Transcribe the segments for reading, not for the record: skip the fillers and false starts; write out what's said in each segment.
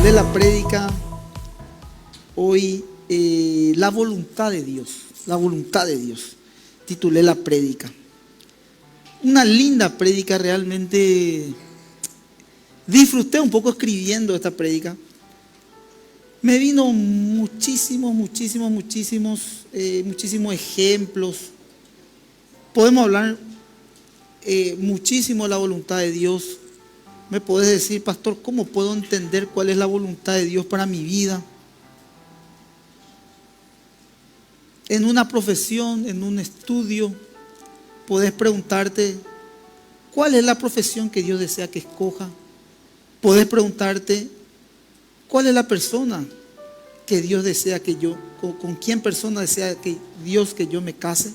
Titulé la prédica hoy La voluntad de Dios. La voluntad de Dios. Titulé la prédica. Una linda prédica, realmente disfruté un poco escribiendo esta prédica. Me vino muchísimos ejemplos. Podemos hablar muchísimo de la voluntad de Dios. Me podés decir, pastor, ¿cómo puedo entender cuál es la voluntad de Dios para mi vida? En una profesión, en un estudio, podés preguntarte, ¿cuál es la profesión que Dios desea que escoja? Podés preguntarte, ¿cuál es la persona que Dios desea que yo, con quién persona desea que Dios que yo me case?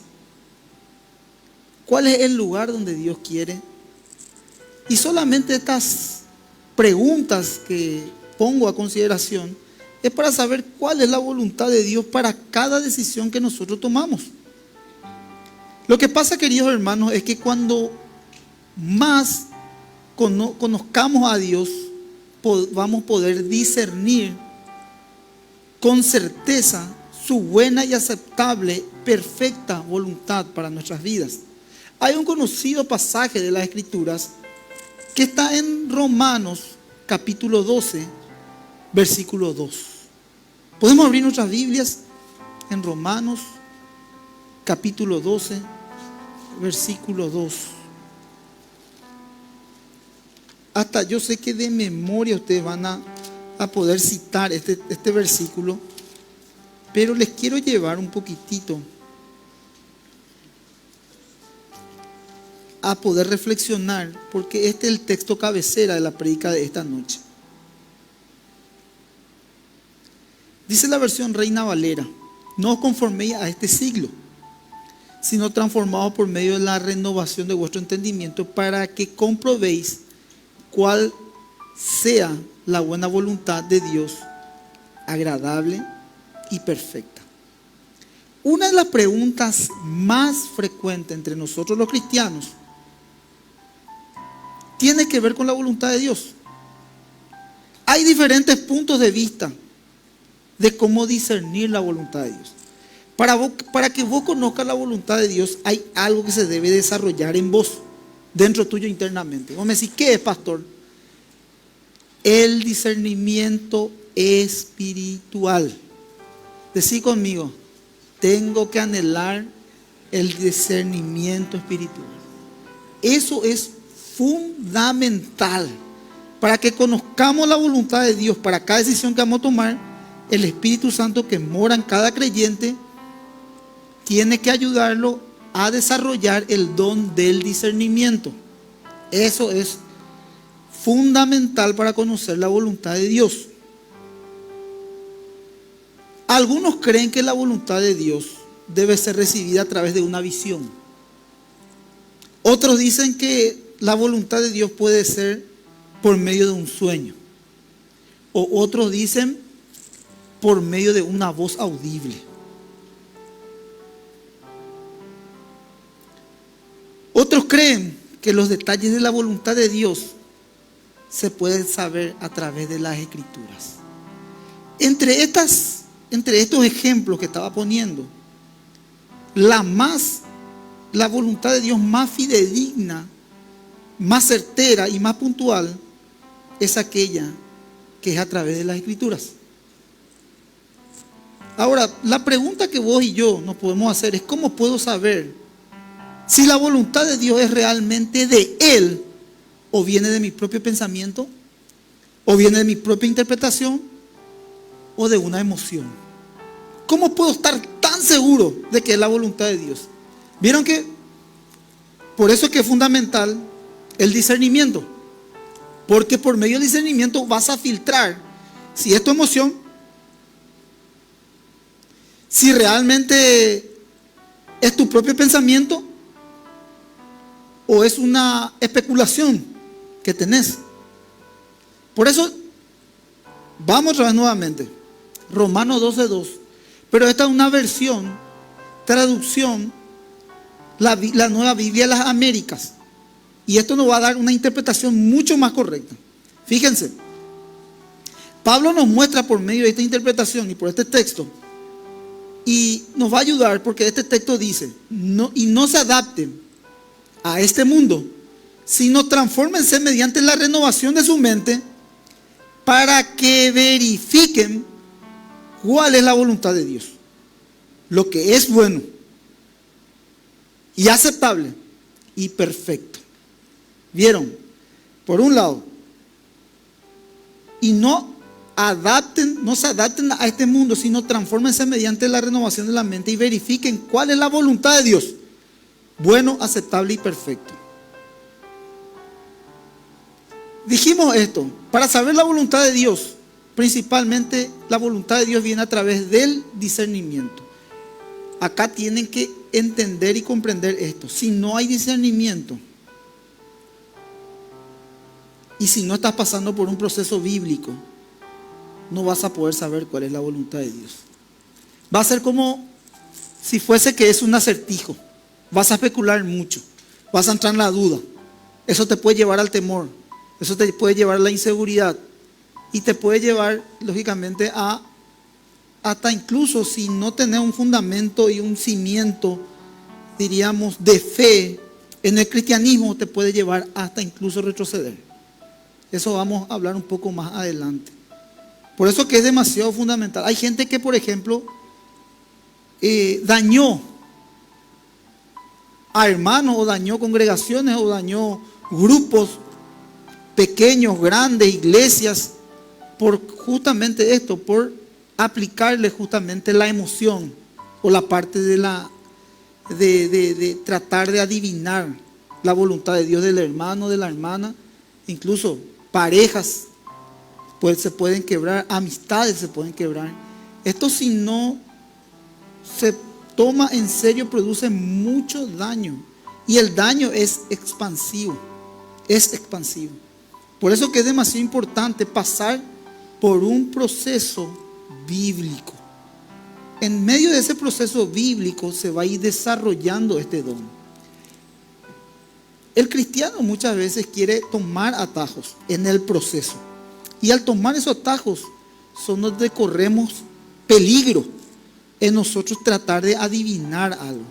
¿Cuál es el lugar donde Dios quiere? Y solamente estas preguntas que pongo a consideración es para saber cuál es la voluntad de Dios para cada decisión que nosotros tomamos. Lo que pasa, queridos hermanos, es que cuando más conozcamos a Dios, vamos a poder discernir con certeza su buena y aceptable, perfecta voluntad para nuestras vidas. Hay un conocido pasaje de las Escrituras que está en Romanos capítulo 12, versículo 2. Podemos abrir nuestras Biblias en Romanos capítulo 12, versículo 2. Hasta yo sé que de memoria ustedes van a poder citar este versículo, pero les quiero llevar un poquitito a poder reflexionar, porque este es el texto cabecera de la prédica de esta noche. Dice la versión Reina Valera: no os conforméis a este siglo, sino transformados por medio de la renovación de vuestro entendimiento, para que comprobéis cuál sea la buena voluntad de Dios, agradable y perfecta. Una de las preguntas más frecuentes entre nosotros los cristianos tiene que ver con la voluntad de Dios. Hay diferentes puntos de vista de cómo discernir la voluntad de Dios. Para que vos conozcas la voluntad de Dios, hay algo que se debe desarrollar en vos, dentro tuyo internamente. Vos me decís, ¿qué es, pastor? El discernimiento espiritual. Decí conmigo, tengo que anhelar el discernimiento espiritual. Eso es fundamental para que conozcamos la voluntad de Dios para cada decisión que vamos a tomar. El Espíritu Santo que mora en cada creyente tiene que ayudarlo a desarrollar el don del discernimiento. Eso es fundamental para conocer la voluntad de Dios. Algunos creen que la voluntad de Dios debe ser recibida a través de una visión. Otros dicen que la voluntad de Dios puede ser por medio de un sueño. O otros dicen por medio de una voz audible. Otros creen que los detalles de la voluntad de Dios se pueden saber a través de las Escrituras. Entre estos ejemplos que estaba poniendo, la voluntad de Dios más fidedigna, más certera y más puntual es aquella que es a través de las Escrituras. Ahora, la pregunta que vos y yo nos podemos hacer es: ¿cómo puedo saber si la voluntad de Dios es realmente de Él, o viene de mi propio pensamiento, o viene de mi propia interpretación, o de una emoción? ¿Cómo puedo estar tan seguro de que es la voluntad de Dios? Vieron que por eso es que es fundamental el discernimiento, porque por medio del discernimiento vas a filtrar si es tu emoción, si realmente es tu propio pensamiento o es una especulación que tenés. Por eso, vamos otra vez nuevamente, Romanos 12:2, pero esta es una versión, traducción, la Nueva Biblia de las Américas, y esto nos va a dar una interpretación mucho más correcta. Fíjense, Pablo nos muestra por medio de esta interpretación y por este texto, y nos va a ayudar porque este texto dice, no se adapten a este mundo, sino transfórmense mediante la renovación de su mente para que verifiquen cuál es la voluntad de Dios, lo que es bueno y aceptable y perfecto. ¿Vieron? Por un lado, y no se adapten a este mundo, sino transfórmense mediante la renovación de la mente y verifiquen cuál es la voluntad de Dios, bueno, aceptable y perfecto. Dijimos esto, para saber la voluntad de Dios, principalmente la voluntad de Dios viene a través del discernimiento. Acá tienen que entender y comprender esto. Si no hay discernimiento, y si no estás pasando por un proceso bíblico, no vas a poder saber cuál es la voluntad de Dios. Va a ser como si fuese que es un acertijo. Vas a especular mucho, vas a entrar en la duda. Eso te puede llevar al temor, eso te puede llevar a la inseguridad y te puede llevar, lógicamente, a hasta incluso si no tenés un fundamento y un cimiento, diríamos, de fe en el cristianismo, te puede llevar hasta incluso retroceder. Eso vamos a hablar un poco más adelante. Por eso que es demasiado fundamental. Hay gente que, por ejemplo, dañó a hermanos, o dañó congregaciones, o dañó grupos pequeños, grandes, iglesias, por justamente esto, por aplicarle justamente la emoción o la parte de tratar de adivinar la voluntad de Dios del hermano, de la hermana. Incluso parejas pues se pueden quebrar, amistades se pueden quebrar. Esto, si no se toma en serio, produce mucho daño, y el daño es expansivo, Por eso que es demasiado importante pasar por un proceso bíblico. En medio de ese proceso bíblico se va a ir desarrollando este don. El cristiano muchas veces quiere tomar atajos en el proceso, y al tomar esos atajos son donde corremos peligro en nosotros tratar de adivinar algo.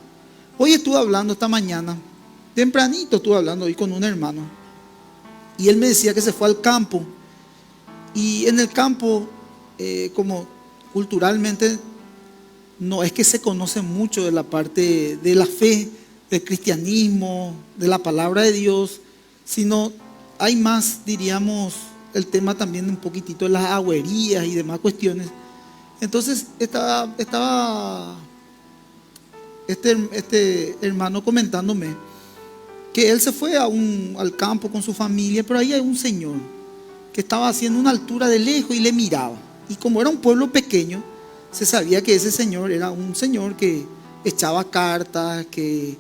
Hoy estuve hablando esta mañana, tempranito estuve hablando hoy con un hermano, y él me decía que se fue al campo, y en el campo, como culturalmente no es que se conoce mucho de la parte de la fe, del cristianismo, de la palabra de Dios, sino hay más, diríamos, el tema también un poquitito de las agüerías y demás cuestiones. Entonces estaba este hermano comentándome que él se fue al campo con su familia, pero ahí hay un señor que estaba haciendo una altura de lejos y le miraba. Y como era un pueblo pequeño, se sabía que ese señor era un señor que echaba cartas, que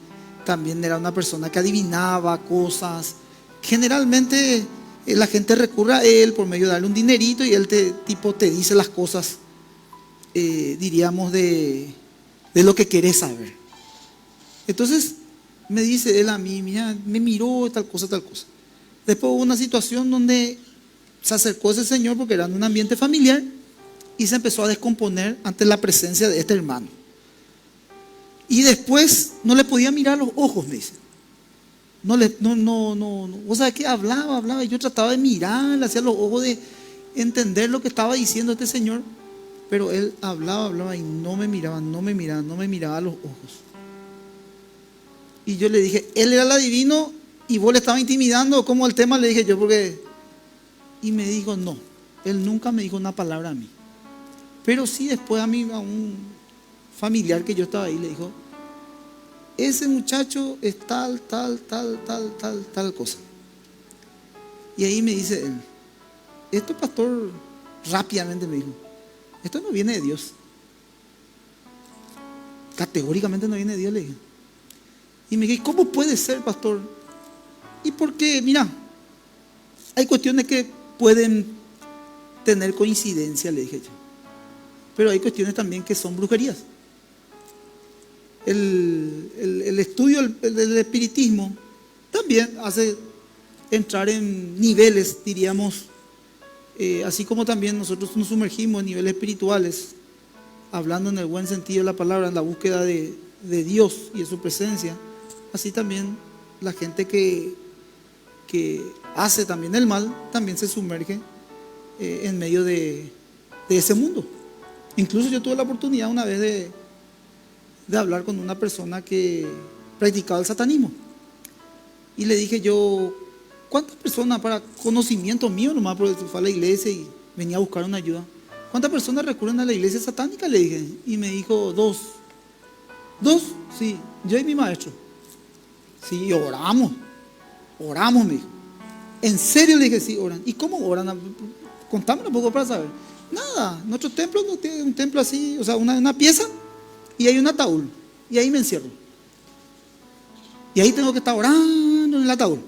también era una persona que adivinaba cosas. Generalmente la gente recurre a él por medio de darle un dinerito, y él te dice las cosas, diríamos, de lo que querés saber. Entonces me dice él a mí, mira, me miró tal cosa. Después hubo una situación donde se acercó ese señor, porque era en un ambiente familiar, y se empezó a descomponer ante la presencia de este hermano. Y después no le podía mirar los ojos, me dice. No. O sea, que hablaba, y yo trataba de mirar hacia los ojos, de entender lo que estaba diciendo este señor, pero él hablaba y no me miraba a los ojos. Y yo le dije, él era el adivino y vos le estabas intimidando, ¿cómo el tema? Le dije yo, y me dijo, no, él nunca me dijo una palabra a mí. Pero sí, después a un familiar que yo estaba ahí, le dijo, ese muchacho es tal cosa. Y ahí me dice él, esto, pastor, rápidamente me dijo, esto no viene de Dios. Categóricamente no viene de Dios, le dije. Y me dije, ¿cómo puede ser, pastor? ¿Y por qué? Mira, hay cuestiones que pueden tener coincidencia, le dije yo, pero hay cuestiones también que son brujerías. El estudio del espiritismo también hace entrar en niveles, diríamos, así como también nosotros nos sumergimos en niveles espirituales, hablando en el buen sentido de la palabra, en la búsqueda de Dios y de su presencia, así también la gente que hace también el mal, también se sumerge en medio de ese mundo. Incluso yo tuve la oportunidad una vez de hablar con una persona que practicaba el satanismo. Y le dije yo, ¿cuántas personas, para conocimiento mío nomás, porque fue a la iglesia y venía a buscar una ayuda, ¿cuántas personas recurren a la iglesia satánica? Le dije. Y me dijo, 2. ¿2? Sí, yo y mi maestro. Sí, oramos, me dijo. ¿En serio? Le dije, sí, oran. ¿Y cómo oran? Contame un poco para saber. Nada, nuestro templo no tiene un templo así, o sea, una pieza y hay un ataúd. Y ahí me encierro. Y ahí tengo que estar orando en el ataúd.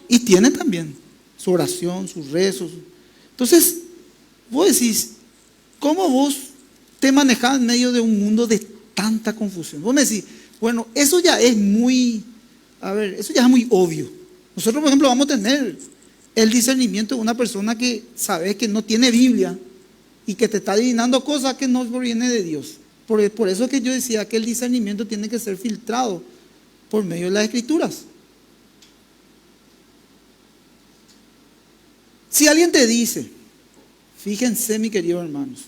Y tienen también su oración, sus rezos. Entonces, vos decís, ¿cómo vos te manejás en medio de un mundo de tanta confusión? Vos me decís, bueno, eso ya es muy, eso ya es muy obvio. Nosotros, por ejemplo, vamos a tener el discernimiento de una persona que sabes que no tiene Biblia y que te está adivinando cosas que no provienen de Dios. Por eso es que yo decía que el discernimiento tiene que ser filtrado por medio de las Escrituras. Si alguien te dice, fíjense, mis queridos hermanos,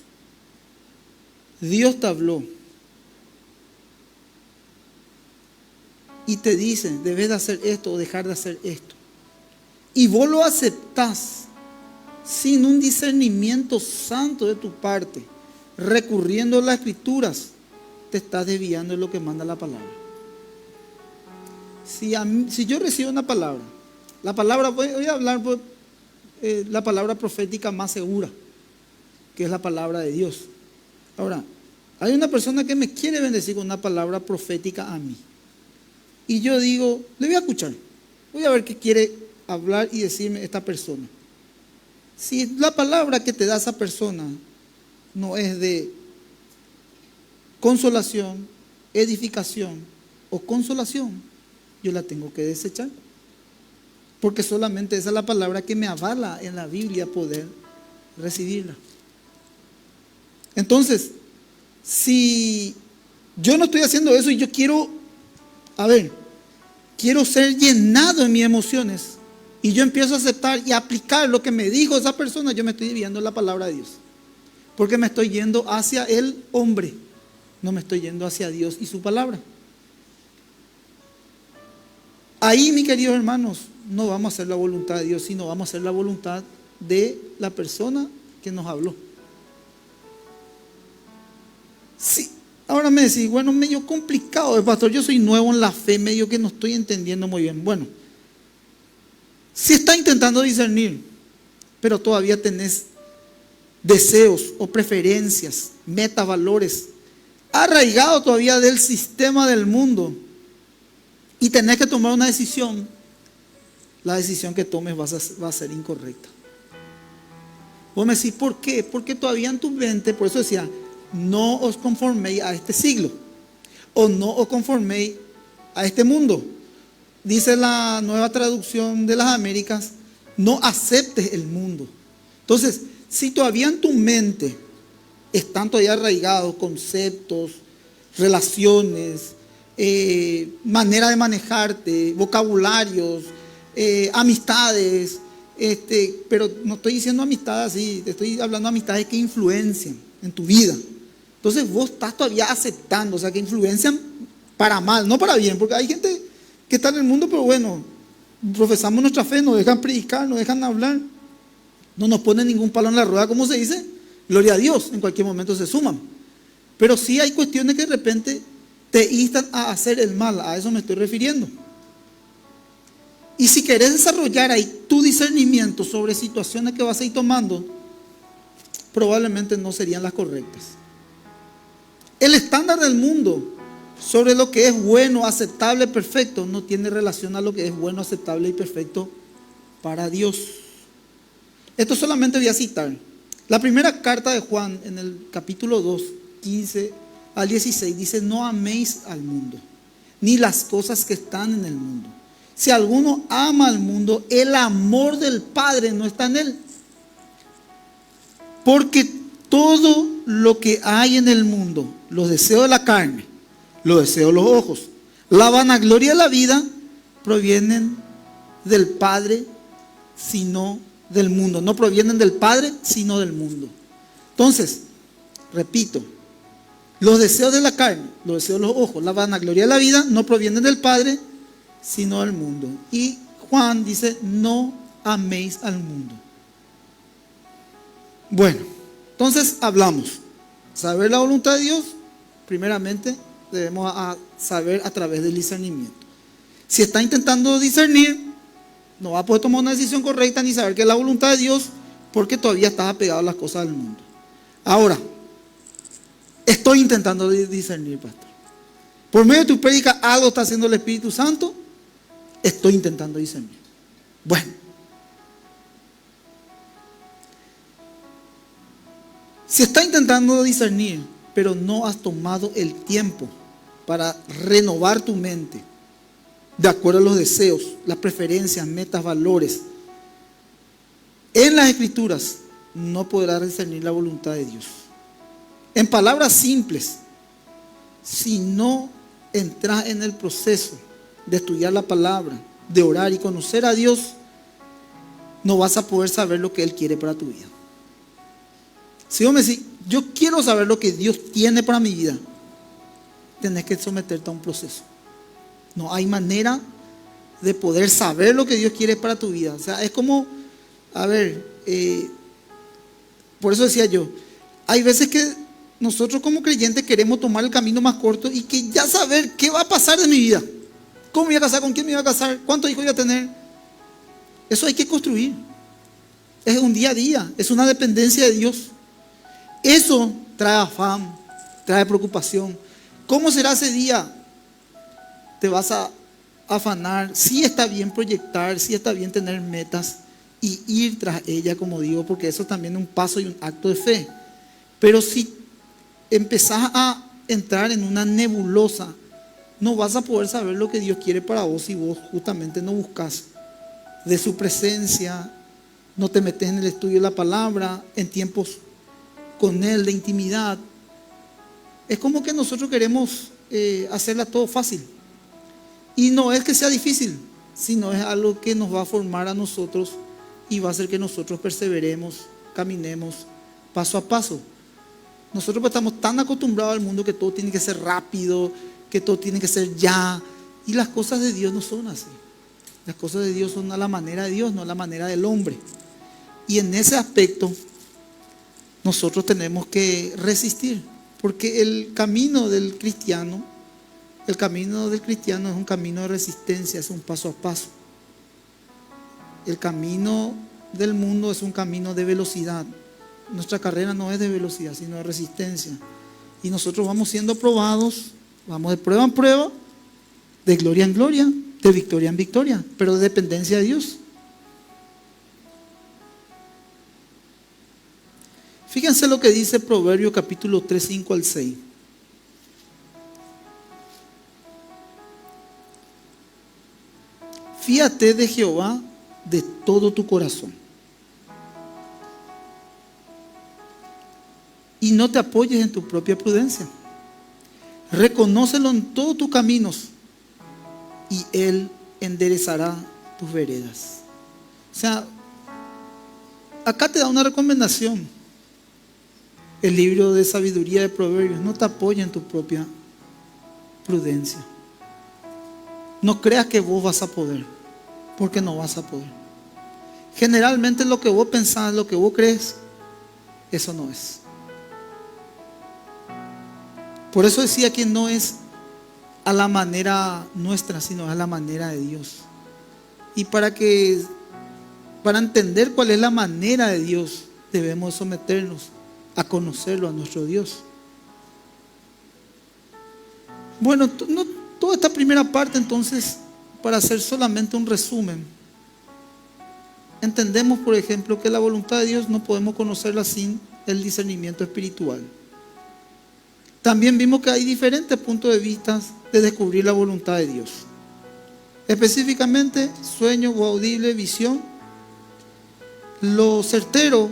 Dios te habló y te dice, debes de hacer esto o dejar de hacer esto, y vos lo aceptás sin un discernimiento santo de tu parte, recurriendo a las Escrituras, te estás desviando de lo que manda la palabra. Si yo recibo una palabra, voy a hablar por la palabra profética más segura, que es la palabra de Dios. Ahora, hay una persona que me quiere bendecir con una palabra profética a mí. Y yo digo, le voy a escuchar, voy a ver qué quiere hablar y decirme esta persona. Si la palabra que te da esa persona no es de consolación, edificación o consolación, yo la tengo que desechar. Porque solamente esa es la palabra que me avala en la Biblia poder recibirla. Entonces, si yo no estoy haciendo eso y yo quiero ser llenado en mis emociones y yo empiezo a aceptar y aplicar lo que me dijo esa persona, yo me estoy desviando de la palabra de Dios. Porque me estoy yendo hacia el hombre, no me estoy yendo hacia Dios y su palabra. Ahí, mis queridos hermanos, no vamos a hacer la voluntad de Dios, sino vamos a hacer la voluntad de la persona que nos habló. Sí, ahora me decís, bueno, medio complicado, pastor, yo soy nuevo en la fe, medio que no estoy entendiendo muy bien. Bueno, si está intentando discernir, pero todavía tenés deseos o preferencias, metas, valores, arraigados todavía del sistema del mundo, y tenés que tomar una decisión, la decisión que tomes va a ser incorrecta. Vos me decís, ¿por qué? Porque todavía en tu mente, por eso decía, no os conforméis a este siglo, o no os conforméis a este mundo. Dice la Nueva Traducción de las Américas, no aceptes el mundo. Entonces, si todavía en tu mente están todavía arraigados conceptos, relaciones, manera de manejarte, vocabularios, amistades, pero no estoy diciendo amistades así, te estoy hablando de amistades que influencian en tu vida. Entonces vos estás todavía aceptando, o sea, que influencian para mal, no para bien, porque hay gente que está en el mundo, pero bueno, profesamos nuestra fe, nos dejan predicar, nos dejan hablar, no nos ponen ningún palo en la rueda, como se dice, gloria a Dios, en cualquier momento se suman. Pero sí hay cuestiones que de repente te instan a hacer el mal, a eso me estoy refiriendo. Y si querés desarrollar ahí tu discernimiento sobre situaciones que vas a ir tomando, probablemente no serían las correctas. El estándar del mundo sobre lo que es bueno, aceptable, perfecto, no tiene relación a lo que es bueno, aceptable y perfecto para Dios. Esto solamente voy a citar. La primera carta de Juan, en el capítulo 2, 15 al 16, dice, no améis al mundo, ni las cosas que están en el mundo. Si alguno ama al mundo, el amor del Padre no está en él. Porque todo lo que hay en el mundo, los deseos de la carne, los deseos de los ojos, la vanagloria de la vida, provienen del Padre, sino del mundo. No provienen del Padre, sino del mundo. Entonces, repito, los deseos de la carne, los deseos de los ojos, la vanagloria de la vida, no provienen del Padre, sino del mundo. Y Juan dice, no améis al mundo. Bueno, entonces hablamos. Saber la voluntad de Dios, primeramente debemos saber a través del discernimiento. Si está intentando discernir, no va a poder tomar una decisión correcta ni saber qué es la voluntad de Dios, porque todavía estás apegado a las cosas del mundo. Ahora, estoy intentando discernir, pastor. Por medio de tu prédica, algo está haciendo el Espíritu Santo. Estoy intentando discernir. Bueno, si está intentando discernir, pero no has tomado el tiempo para renovar tu mente de acuerdo a los deseos, las preferencias, metas, valores en las Escrituras, no podrás discernir la voluntad de Dios. En palabras simples, si no entras en el proceso de estudiar la palabra, de orar y conocer a Dios, no vas a poder saber lo que Él quiere para tu vida. Si vos me decís, yo quiero saber lo que Dios tiene para mi vida, tenés que someterte a un proceso. No hay manera de poder saber lo que Dios quiere para tu vida. O sea, es como, por eso decía yo, hay veces que nosotros como creyentes queremos tomar el camino más corto y que ya saber qué va a pasar de mi vida. ¿Cómo me voy a casar? ¿Con quién me voy a casar? ¿Cuántos hijos voy a tener? Eso hay que construir. Es un día a día, es una dependencia de Dios. Eso trae afán, trae preocupación. ¿Cómo será ese día? Te vas a afanar. Sí está bien proyectar, sí está bien tener metas y ir tras ella, como digo, porque eso también es un paso y un acto de fe. Pero si empezás a entrar en una nebulosa, no vas a poder saber lo que Dios quiere para vos si vos justamente no buscas de su presencia, no te metes en el estudio de la palabra, en tiempos con Él de intimidad. Es como que nosotros queremos hacerla todo fácil. Y no es que sea difícil, sino es algo que nos va a formar a nosotros y va a hacer que nosotros perseveremos, caminemos paso a paso. Nosotros estamos tan acostumbrados al mundo que todo tiene que ser rápido, que todo tiene que ser ya. Y las cosas de Dios no son así. Las cosas de Dios son a la manera de Dios, no a la manera del hombre. Y en ese aspecto nosotros tenemos que resistir, porque el camino del cristiano es un camino de resistencia, es un paso a paso. El camino del mundo es un camino de velocidad. Nuestra carrera no es de velocidad, sino de resistencia. Y nosotros vamos siendo probados, vamos de prueba en prueba, de gloria en gloria, de victoria en victoria, pero de dependencia de Dios. Fíjense lo que dice Proverbios capítulo 3, 5 al 6. Fíate de Jehová de todo tu corazón y no te apoyes en tu propia prudencia. Reconócelo en todos tus caminos y Él enderezará tus veredas. O sea, acá te da una recomendación. El libro de sabiduría de Proverbios: no te apoyes en tu propia prudencia. No creas que vos vas a poder, porque no vas a poder. Generalmente lo que vos pensás, lo que vos crees, eso no es. Por eso decía que no es a la manera nuestra, sino a la manera de Dios. Y para entender cuál es la manera de Dios, debemos someternos a conocerlo, a nuestro Dios. Bueno, toda esta primera parte, entonces, para hacer solamente un resumen, entendemos, por ejemplo, que la voluntad de Dios no podemos conocerla sin el discernimiento espiritual. También vimos que hay diferentes puntos de vista de descubrir la voluntad de Dios. Específicamente, sueño o audible, visión. Lo certero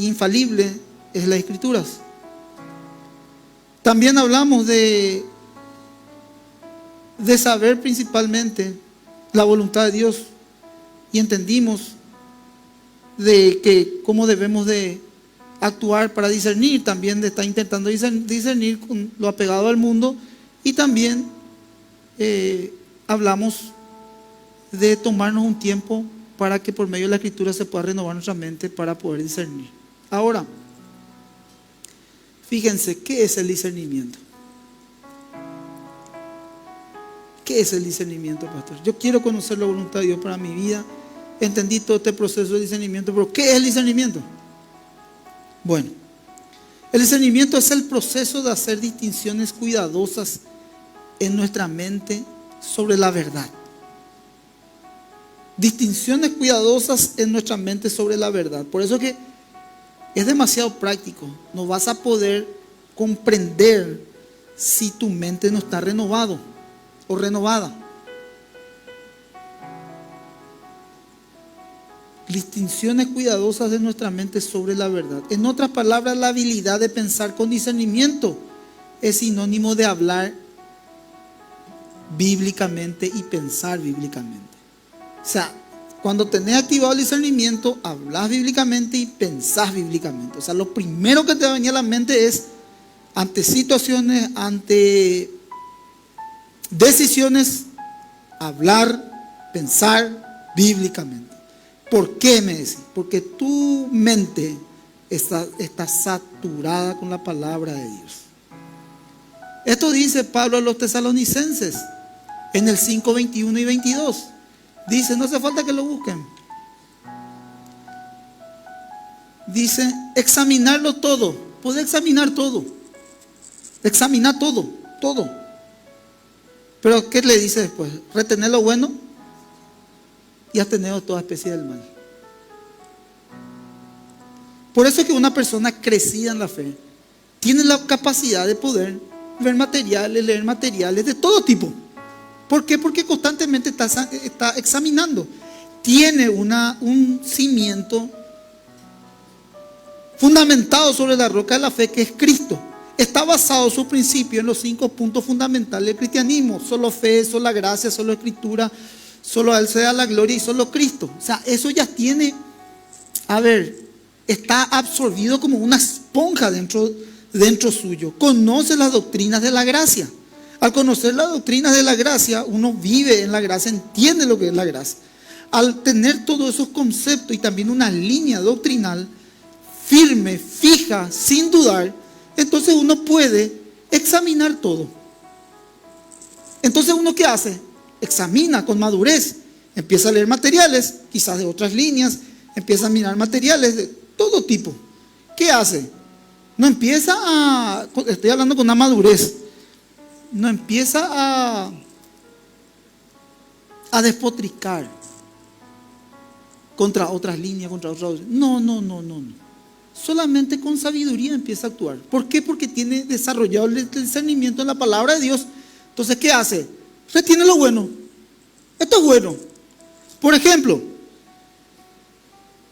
infalible es las Escrituras. También hablamos de saber principalmente la voluntad de Dios y entendimos de que cómo debemos de actuar para discernir, también de estar intentando discernir con lo apegado al mundo, y también hablamos de tomarnos un tiempo para que por medio de la Escritura se pueda renovar nuestra mente para poder discernir. Ahora, fíjense, ¿qué es el discernimiento? ¿Qué es el discernimiento, pastor? Yo quiero conocer la voluntad de Dios para mi vida. Entendí todo este proceso de discernimiento, pero ¿qué es el discernimiento? Bueno, el discernimiento es el proceso de hacer distinciones cuidadosas en nuestra mente sobre la verdad. Distinciones cuidadosas en nuestra mente sobre la verdad. Por eso que es demasiado práctico. No vas a poder comprender si tu mente no está renovado o renovada. Distinciones cuidadosas de nuestra mente sobre la verdad. En otras palabras, la habilidad de pensar con discernimiento es sinónimo de hablar bíblicamente y pensar bíblicamente. O sea, cuando tenés activado el discernimiento, hablas bíblicamente y pensás bíblicamente. O sea, lo primero que te va a venir a la mente es, ante situaciones, ante decisiones, hablar, pensar bíblicamente. ¿Por qué me decís? Porque tu mente está saturada con la palabra de Dios. Esto dice Pablo a los tesalonicenses en el 5, 21 y 22. Dice, no hace falta que lo busquen. Dice, examinarlo todo. Puede examinar todo. Examinar todo, todo. Pero ¿qué le dice después? Retener lo bueno y abstener toda especie del mal. Por eso es que una persona crecida en la fe tiene la capacidad de poder ver materiales, leer materiales de todo tipo. ¿Por qué? Porque constantemente está examinando. Tiene un cimiento fundamentado sobre la roca de la fe, que es Cristo. Está basado su principio en los 5 puntos fundamentales del cristianismo: solo fe, solo gracia, solo escritura, solo a Él se da la gloria y solo Cristo. O sea, eso ya tiene, está absorbido como una esponja dentro suyo. Conoce las doctrinas de la gracia. Al conocer las doctrinas de la gracia, uno vive en la gracia, entiende lo que es la gracia. Al tener todos esos conceptos y también una línea doctrinal firme, fija, sin dudar, entonces uno puede examinar todo. Entonces uno, ¿qué hace? Examina con madurez, empieza a leer materiales, quizás de otras líneas, empieza a mirar materiales de todo tipo. ¿Qué hace? No empieza estoy hablando con una madurez, no empieza a despotricar contra otras líneas, contra otras. No. Solamente con sabiduría empieza a actuar. ¿Por qué? Porque tiene desarrollado el discernimiento en la palabra de Dios. Entonces, ¿qué hace? Retiene lo bueno. Esto es bueno. Por ejemplo,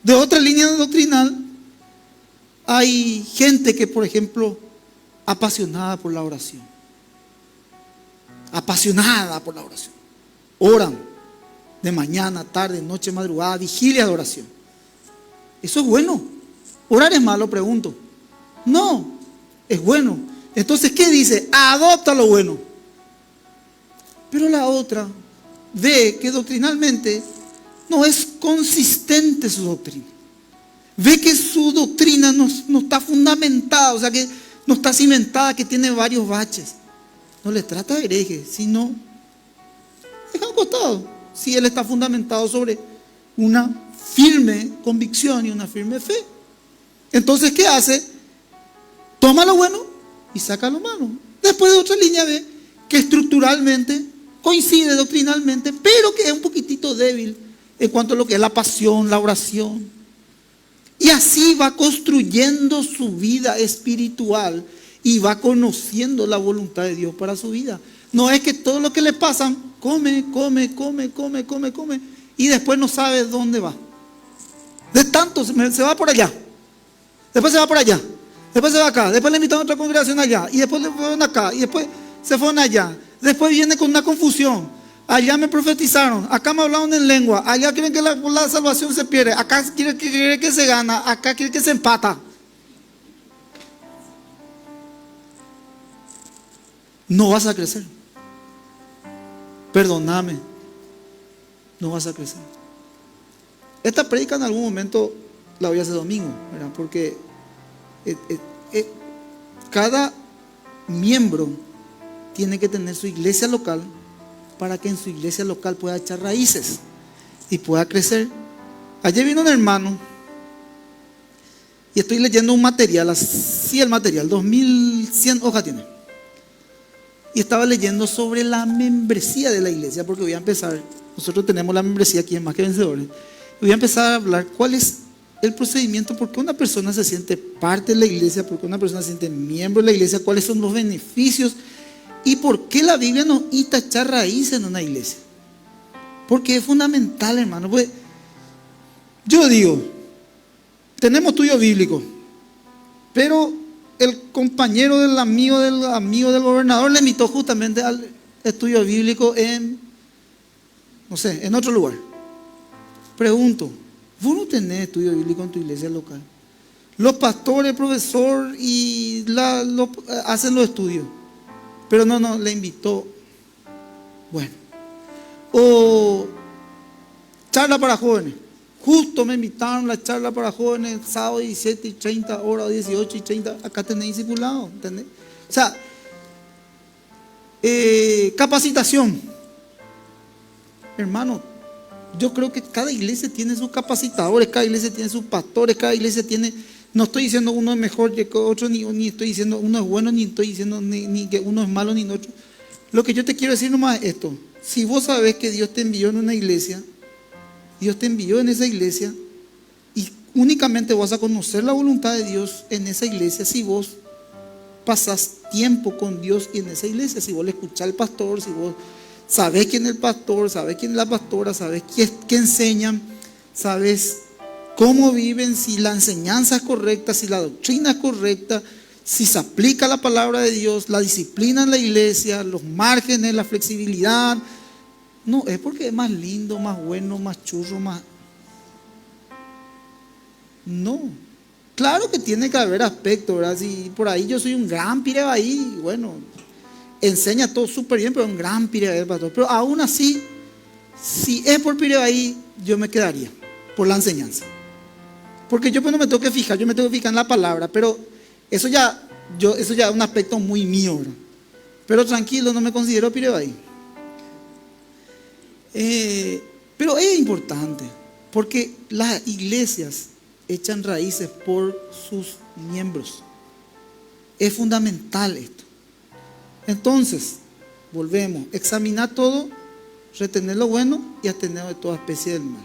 de otra línea doctrinal, hay gente que, por ejemplo, apasionada por la oración. Apasionada por la oración. Oran de mañana, tarde, noche, madrugada, vigilia de oración. Eso es bueno. ¿Orar es malo? Pregunto. No, es bueno. Entonces, ¿qué dice? Adopta lo bueno. Pero la otra ve que doctrinalmente no es consistente su doctrina. Ve que su doctrina no está fundamentada, o sea que no está cimentada, que tiene varios baches. No le trata de hereje, sino deja a un costado. Si él está fundamentado sobre una firme convicción y una firme fe. Entonces, ¿qué hace? Toma lo bueno y saca lo malo. Después de otra línea ve que estructuralmente coincide doctrinalmente, pero que es un poquitito débil en cuanto a lo que es la pasión, la oración. Y así va construyendo su vida espiritual y va conociendo la voluntad de Dios para su vida. No es que todo lo que le pasa, come, y después no sabe dónde va. De tanto se va por allá. después se va por allá, después se va acá, después le invitan a otra congregación allá, y después le fueron acá, y después se fueron allá. Después viene con una confusión. Allá me profetizaron, acá me hablaron en lengua, allá quieren que la salvación se pierde, acá quieren que se gana, acá quieren que se empata. No vas a crecer. Perdóname, no vas a crecer. Esta prédica en algún momento la voy a hacer domingo, ¿verdad? Porque cada miembro tiene que tener su iglesia local para que en su iglesia local pueda echar raíces y pueda crecer. Ayer vino un hermano y estoy leyendo un material, así el material, 2100 hojas tiene. Y estaba leyendo sobre la membresía de la iglesia, porque voy a empezar, nosotros tenemos la membresía aquí en Más que Vencedores, y voy a empezar a hablar cuál es el procedimiento, por qué una persona se siente parte de la iglesia, por qué una persona se siente miembro de la iglesia, cuáles son los beneficios y por qué la Biblia nos insta a echar raíces en una iglesia. Porque es fundamental, hermano. Pues yo digo, tenemos estudio bíblico, pero el compañero del amigo del gobernador le invitó justamente al estudio bíblico en, no sé, en otro lugar. Pregunto, ¿vos no tenés estudio bíblico en tu iglesia local? Los pastores, el profesor hacen los estudios, pero no, le invitó. Bueno, o charla para jóvenes. Justo me invitaron a la charla para jóvenes, sábado 17:30, hora 18:30, acá tenéis discipulado, ¿entendés? O sea, capacitación. Hermano, yo creo que cada iglesia tiene sus capacitadores, cada iglesia tiene sus pastores, cada iglesia tiene, no estoy diciendo uno es mejor que otro, ni estoy diciendo uno es bueno, ni estoy diciendo ni que uno es malo, ni otro. Lo que yo te quiero decir nomás es esto: si vos sabés que Dios te envió en una iglesia, Dios te envió en esa iglesia y únicamente vas a conocer la voluntad de Dios en esa iglesia si vos pasás tiempo con Dios y en esa iglesia, si vos le escuchás al pastor, si vos sabés quién es el pastor, sabés quién es la pastora, sabés qué enseñan, sabés cómo viven, si la enseñanza es correcta, si la doctrina es correcta, si se aplica la palabra de Dios, la disciplina en la iglesia, los márgenes, la flexibilidad. No, es porque es más lindo, más bueno, más churro, más... No. Claro que tiene que haber aspectos, ¿verdad? Si por ahí yo soy un gran pirebaí, bueno, enseña todo súper bien, pero un gran pirebaí, pastor. Pero aún así, si es por pirebaí, yo me quedaría por la enseñanza. Porque yo pues no me tengo que fijar, yo me tengo que fijar en la palabra, pero eso ya es un aspecto muy mío, ¿verdad? Pero tranquilo, no me considero pirebaí. Pero es importante, porque las iglesias echan raíces por sus miembros. Es fundamental esto. Entonces, volvemos, examinar todo, retener lo bueno y abstener de toda especie del mal.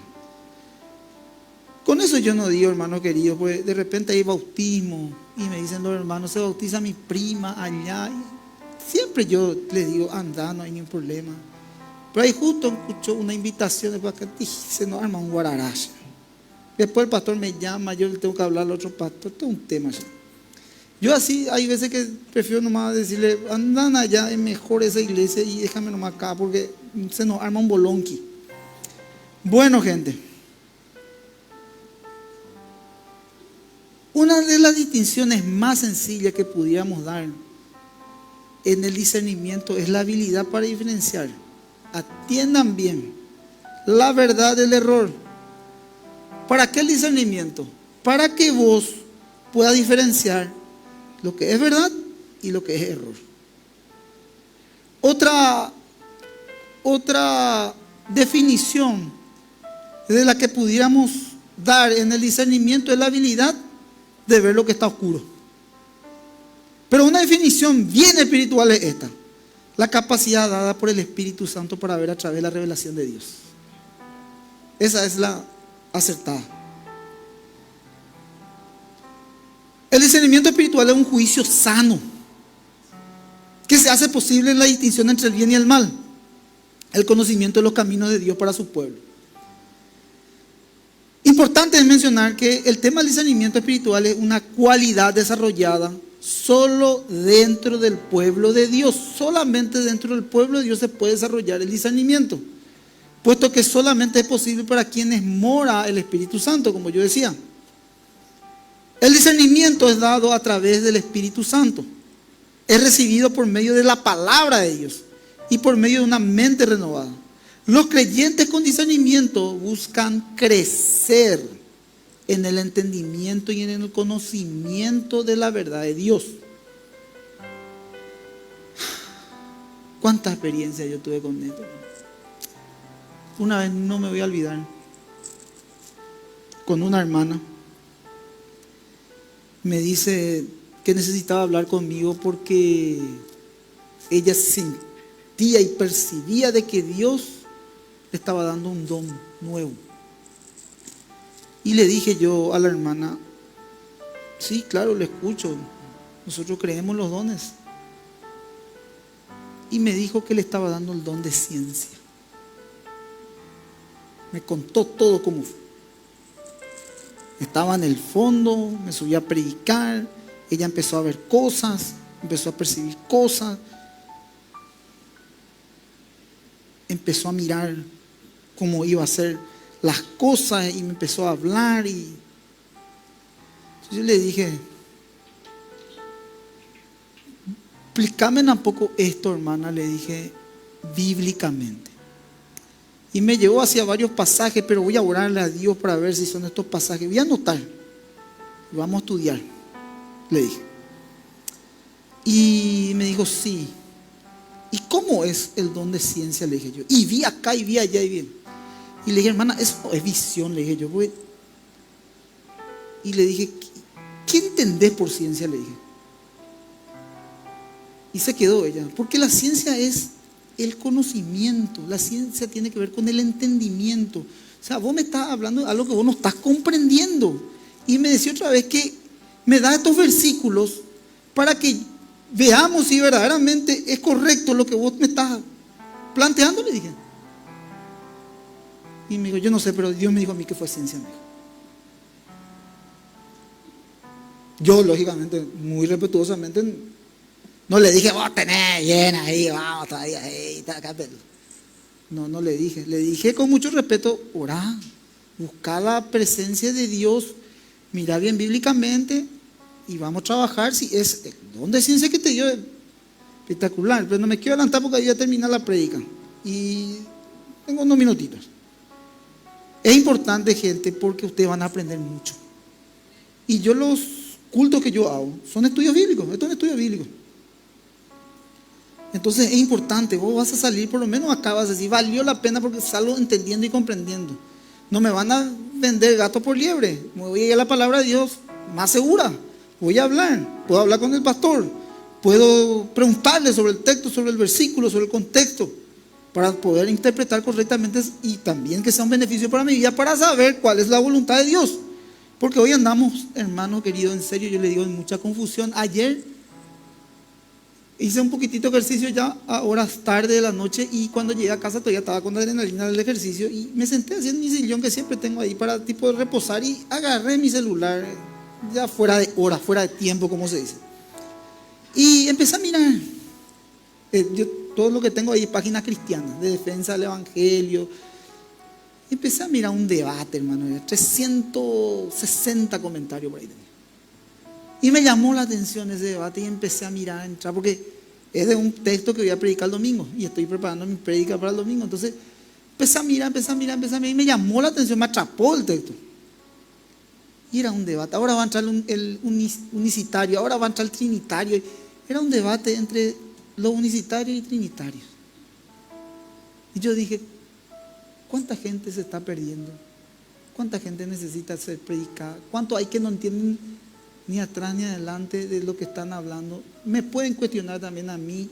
Con eso yo no digo, hermano querido, pues de repente hay bautismo y me dicen los hermanos, se bautiza mi prima allá. Y siempre yo les digo, anda, no hay ningún problema. Pero ahí justo escucho una invitación de acá, se nos arma un guararache. Después el pastor me llama, yo le tengo que hablar al otro pastor, todo un tema ya. Yo así, hay veces que prefiero nomás decirle, andan allá, es mejor esa iglesia y déjame nomás acá porque se nos arma un bolonqui. Bueno, gente, una de las distinciones más sencillas que pudiéramos dar en el discernimiento es la habilidad para diferenciar. Atiendan bien la verdad del error. ¿Para qué el discernimiento? Para que vos puedas diferenciar lo que es verdad y lo que es error. Otra definición de la que pudiéramos dar en el discernimiento es la habilidad de ver lo que está oscuro. Pero una definición bien espiritual es esta: la capacidad dada por el Espíritu Santo para ver a través de la revelación de Dios. Esa es la acertada. El discernimiento espiritual es un juicio sano que se hace posible en la distinción entre el bien y el mal, el conocimiento de los caminos de Dios para su pueblo. Importante es mencionar que el tema del discernimiento espiritual es una cualidad desarrollada solo dentro del pueblo de Dios. Solamente dentro del pueblo de Dios se puede desarrollar el discernimiento, puesto que solamente es posible para quienes mora el Espíritu Santo, como yo decía. El discernimiento es dado a través del Espíritu Santo. Es recibido por medio de la palabra de Dios y por medio de una mente renovada. Los creyentes con discernimiento buscan crecer en el entendimiento y en el conocimiento de la verdad de Dios. ¿Cuánta experiencia yo tuve con esto? Una vez, no me voy a olvidar, con una hermana, me dice que necesitaba hablar conmigo porque ella sentía y percibía de que Dios le estaba dando un don nuevo. Y le dije yo a la hermana, sí, claro, le escucho, nosotros creemos los dones. Y me dijo que le estaba dando el don de ciencia. Me contó todo cómo fue. Estaba en el fondo, me subí a predicar, ella empezó a ver cosas, empezó a percibir cosas, empezó a mirar cómo iba a ser las cosas y me empezó a hablar. Y entonces yo le dije, explícame un poco esto, hermana, le dije, bíblicamente. Y me llevó hacia varios pasajes, pero voy a orarle a Dios para ver si son estos pasajes. Voy a anotar, vamos a estudiar, le dije. Y me dijo, sí. ¿Y cómo es el don de ciencia? Le dije yo. Y vi acá y vi allá y vi. Y le dije, hermana, eso es visión, le dije yo. Y le dije, ¿qué entendés por ciencia? Le dije. Y se quedó ella, porque la ciencia es el conocimiento, la ciencia tiene que ver con el entendimiento. O sea, vos me estás hablando de algo que vos no estás comprendiendo. Y me decía otra vez que me da estos versículos para que veamos si verdaderamente es correcto lo que vos me estás planteando, le dije. Y me dijo, yo no sé, pero Dios me dijo a mí que fue ciencia. Me dijo. Yo, lógicamente, muy respetuosamente, no le dije, vos tenés llena ahí, vamos todavía ahí, no le dije. Le dije con mucho respeto, orá, busca la presencia de Dios, mira bien bíblicamente y vamos a trabajar. Si es el don de ciencia que te dio, espectacular, pero no me quiero adelantar porque ahí voy a terminar la prédica y tengo unos minutitos. Es importante, gente, porque ustedes van a aprender mucho. Y yo los cultos que yo hago son estudios bíblicos, esto es un estudio bíblico. Entonces es importante, vos vas a salir, por lo menos acá vas a decir, valió la pena porque salgo entendiendo y comprendiendo. No me van a vender gato por liebre, me voy a ir a la palabra de Dios más segura, voy a hablar, puedo hablar con el pastor, puedo preguntarle sobre el texto, sobre el versículo, sobre el contexto, para poder interpretar correctamente y también que sea un beneficio para mi vida, para saber cuál es la voluntad de Dios. Porque hoy andamos, hermano querido, en serio, yo le digo, en mucha confusión. Ayer hice un poquitito de ejercicio ya a horas tarde de la noche y cuando llegué a casa todavía estaba con adrenalina del ejercicio y me senté así en mi sillón que siempre tengo ahí para tipo reposar y agarré mi celular ya fuera de hora, fuera de tiempo, como se dice. Y empecé a mirar. Todo lo que tengo ahí es páginas cristianas, de defensa del evangelio. Empecé a mirar un debate, hermano, 360 comentarios por ahí. Y me llamó la atención ese debate y empecé a mirar, a entrar, porque es de un texto que voy a predicar el domingo y estoy preparando mi predica para el domingo. Entonces empecé a mirar y me llamó la atención, me atrapó el texto. Y era un debate. Ahora va a entrar el unicitario, ahora va a entrar el trinitario. Era un debate entre los unicitarios y trinitarios. Y yo dije, ¿cuánta gente se está perdiendo? ¿Cuánta gente necesita ser predicada? ¿Cuánto hay que no entienden ni atrás ni adelante de lo que están hablando? Me pueden cuestionar también a mí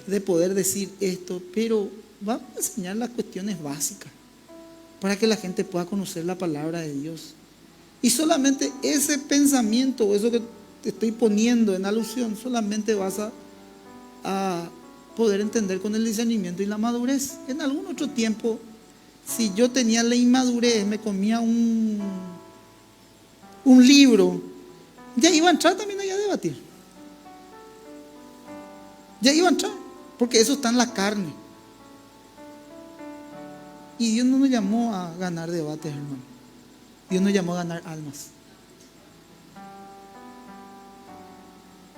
de poder decir esto, pero vamos a enseñar las cuestiones básicas para que la gente pueda conocer la palabra de Dios. Y solamente ese pensamiento o eso que te estoy poniendo en alusión, solamente vas a poder entender con el discernimiento y la madurez. En algún otro tiempo, si yo tenía la inmadurez, me comía un un libro, ya iba a entrar también allá a debatir. Ya iba a entrar, porque eso está en la carne. Y Dios no nos llamó a ganar debates, hermano. Dios nos llamó a ganar almas.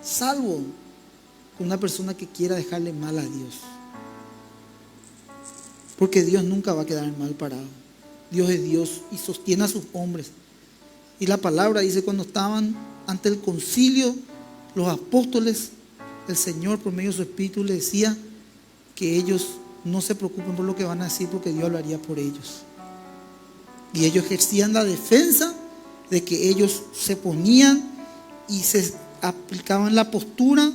Salvo con una persona que quiera dejarle mal a Dios. Porque Dios nunca va a quedar mal parado. Dios es Dios y sostiene a sus hombres. Y la palabra dice, cuando estaban ante el concilio, los apóstoles, el Señor por medio de su Espíritu les decía que ellos no se preocupen por lo que van a decir, porque Dios hablaría por ellos. Y ellos ejercían la defensa de que ellos se ponían y se aplicaban la postura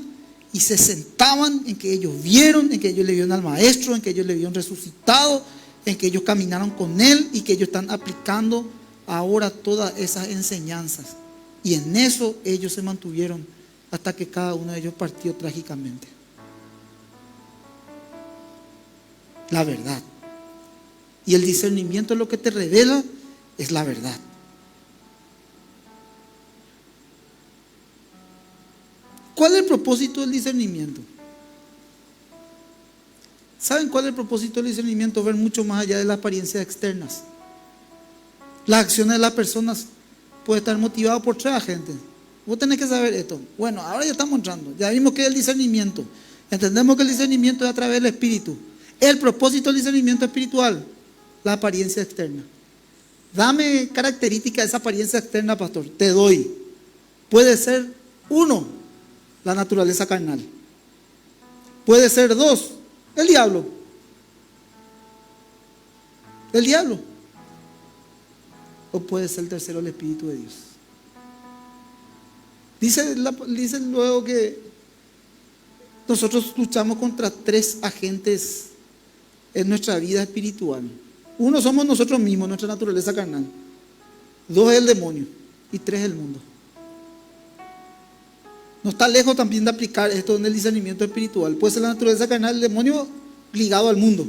y se sentaban en que ellos vieron, en que ellos le vieron al Maestro, en que ellos le vieron resucitado, en que ellos caminaron con Él y que ellos están aplicando ahora todas esas enseñanzas. Y en eso ellos se mantuvieron hasta que cada uno de ellos partió trágicamente. La verdad. Y el discernimiento lo que te revela es la verdad. ¿Cuál es el propósito del discernimiento? ¿Saben cuál es el propósito del discernimiento? Ver mucho más allá de las apariencias externas. Las acciones de las personas pueden estar motivadas por tres agentes. Vos tenés que saber esto. Bueno, ahora ya estamos entrando. Ya vimos que es el discernimiento. Entendemos que el discernimiento es a través del Espíritu. El propósito del discernimiento espiritual, la apariencia externa. Dame características de esa apariencia externa, pastor. Te doy. Puede ser 1, la naturaleza carnal. Puede ser 2, el diablo. El diablo. O puede ser el tercero, el Espíritu de Dios. Dice luego que nosotros luchamos contra 3 agentes en nuestra vida espiritual. 1 somos nosotros mismos, nuestra naturaleza carnal. 2 es el demonio. Y 3 es el mundo. No está lejos también de aplicar esto en el discernimiento espiritual. Puede ser la naturaleza carnal, el demonio ligado al mundo.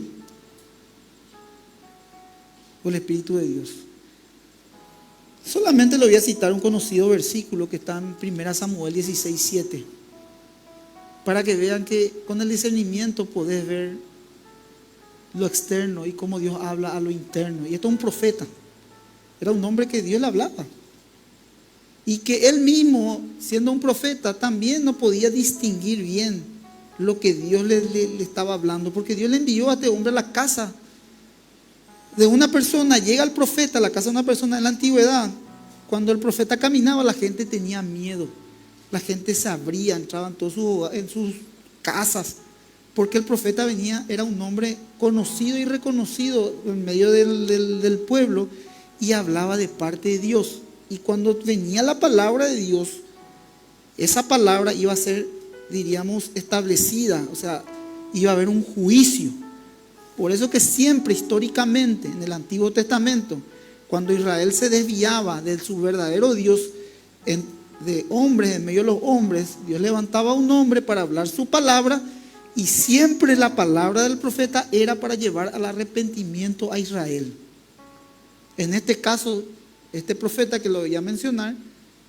O el Espíritu de Dios. Solamente le voy a citar un conocido versículo que está en 1 Samuel 16:7. Para que vean que con el discernimiento podés ver lo externo y cómo Dios habla a lo interno. Y esto es un profeta. Era un hombre que Dios le hablaba. Y que él mismo, siendo un profeta, también no podía distinguir bien lo que Dios le estaba hablando. Porque Dios le envió a este hombre a la casa de una persona. Llega el profeta a la casa de una persona en la antigüedad. Cuando el profeta caminaba, la gente tenía miedo. La gente se abría, entraban todos en sus casas. Porque el profeta venía, era un hombre conocido y reconocido en medio del pueblo y hablaba de parte de Dios. Y cuando venía la palabra de Dios, esa palabra iba a ser, diríamos, establecida. O sea, iba a haber un juicio. Por eso que siempre históricamente en el Antiguo Testamento, cuando Israel se desviaba de su verdadero Dios, de hombres, en medio de los hombres, Dios levantaba a un hombre para hablar su palabra. Y siempre la palabra del profeta era para llevar al arrepentimiento a Israel. En este caso, este profeta que lo voy a mencionar,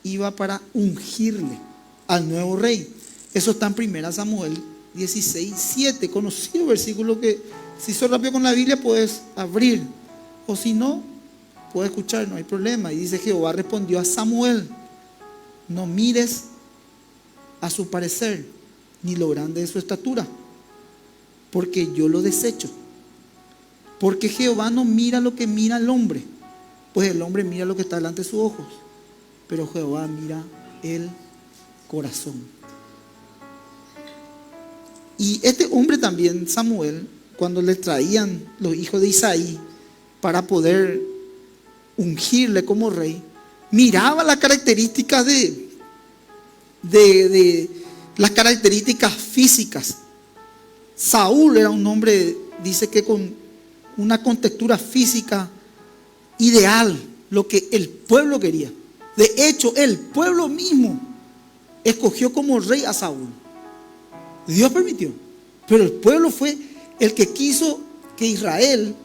iba para ungirle al nuevo rey. Eso está en 1 Samuel 16:7, conocido versículo que si sos rápido con la Biblia puedes abrir, o si no, puedes escuchar, no hay problema. Y dice: Jehová respondió a Samuel: no mires a su parecer, ni lo grande de su estatura, porque yo lo desecho. Porque Jehová no mira lo que mira el hombre, pues el hombre mira lo que está delante de sus ojos, pero Jehová mira el corazón. Y este hombre también, Samuel, cuando le traían los hijos de Isaí para poder ungirle como rey, miraba las características de las características físicas. Saúl era un hombre, dice que con una contextura física ideal, lo que el pueblo quería. De hecho, el pueblo mismo escogió como rey a Saúl. Dios permitió, pero el pueblo fue el que quiso que Israel,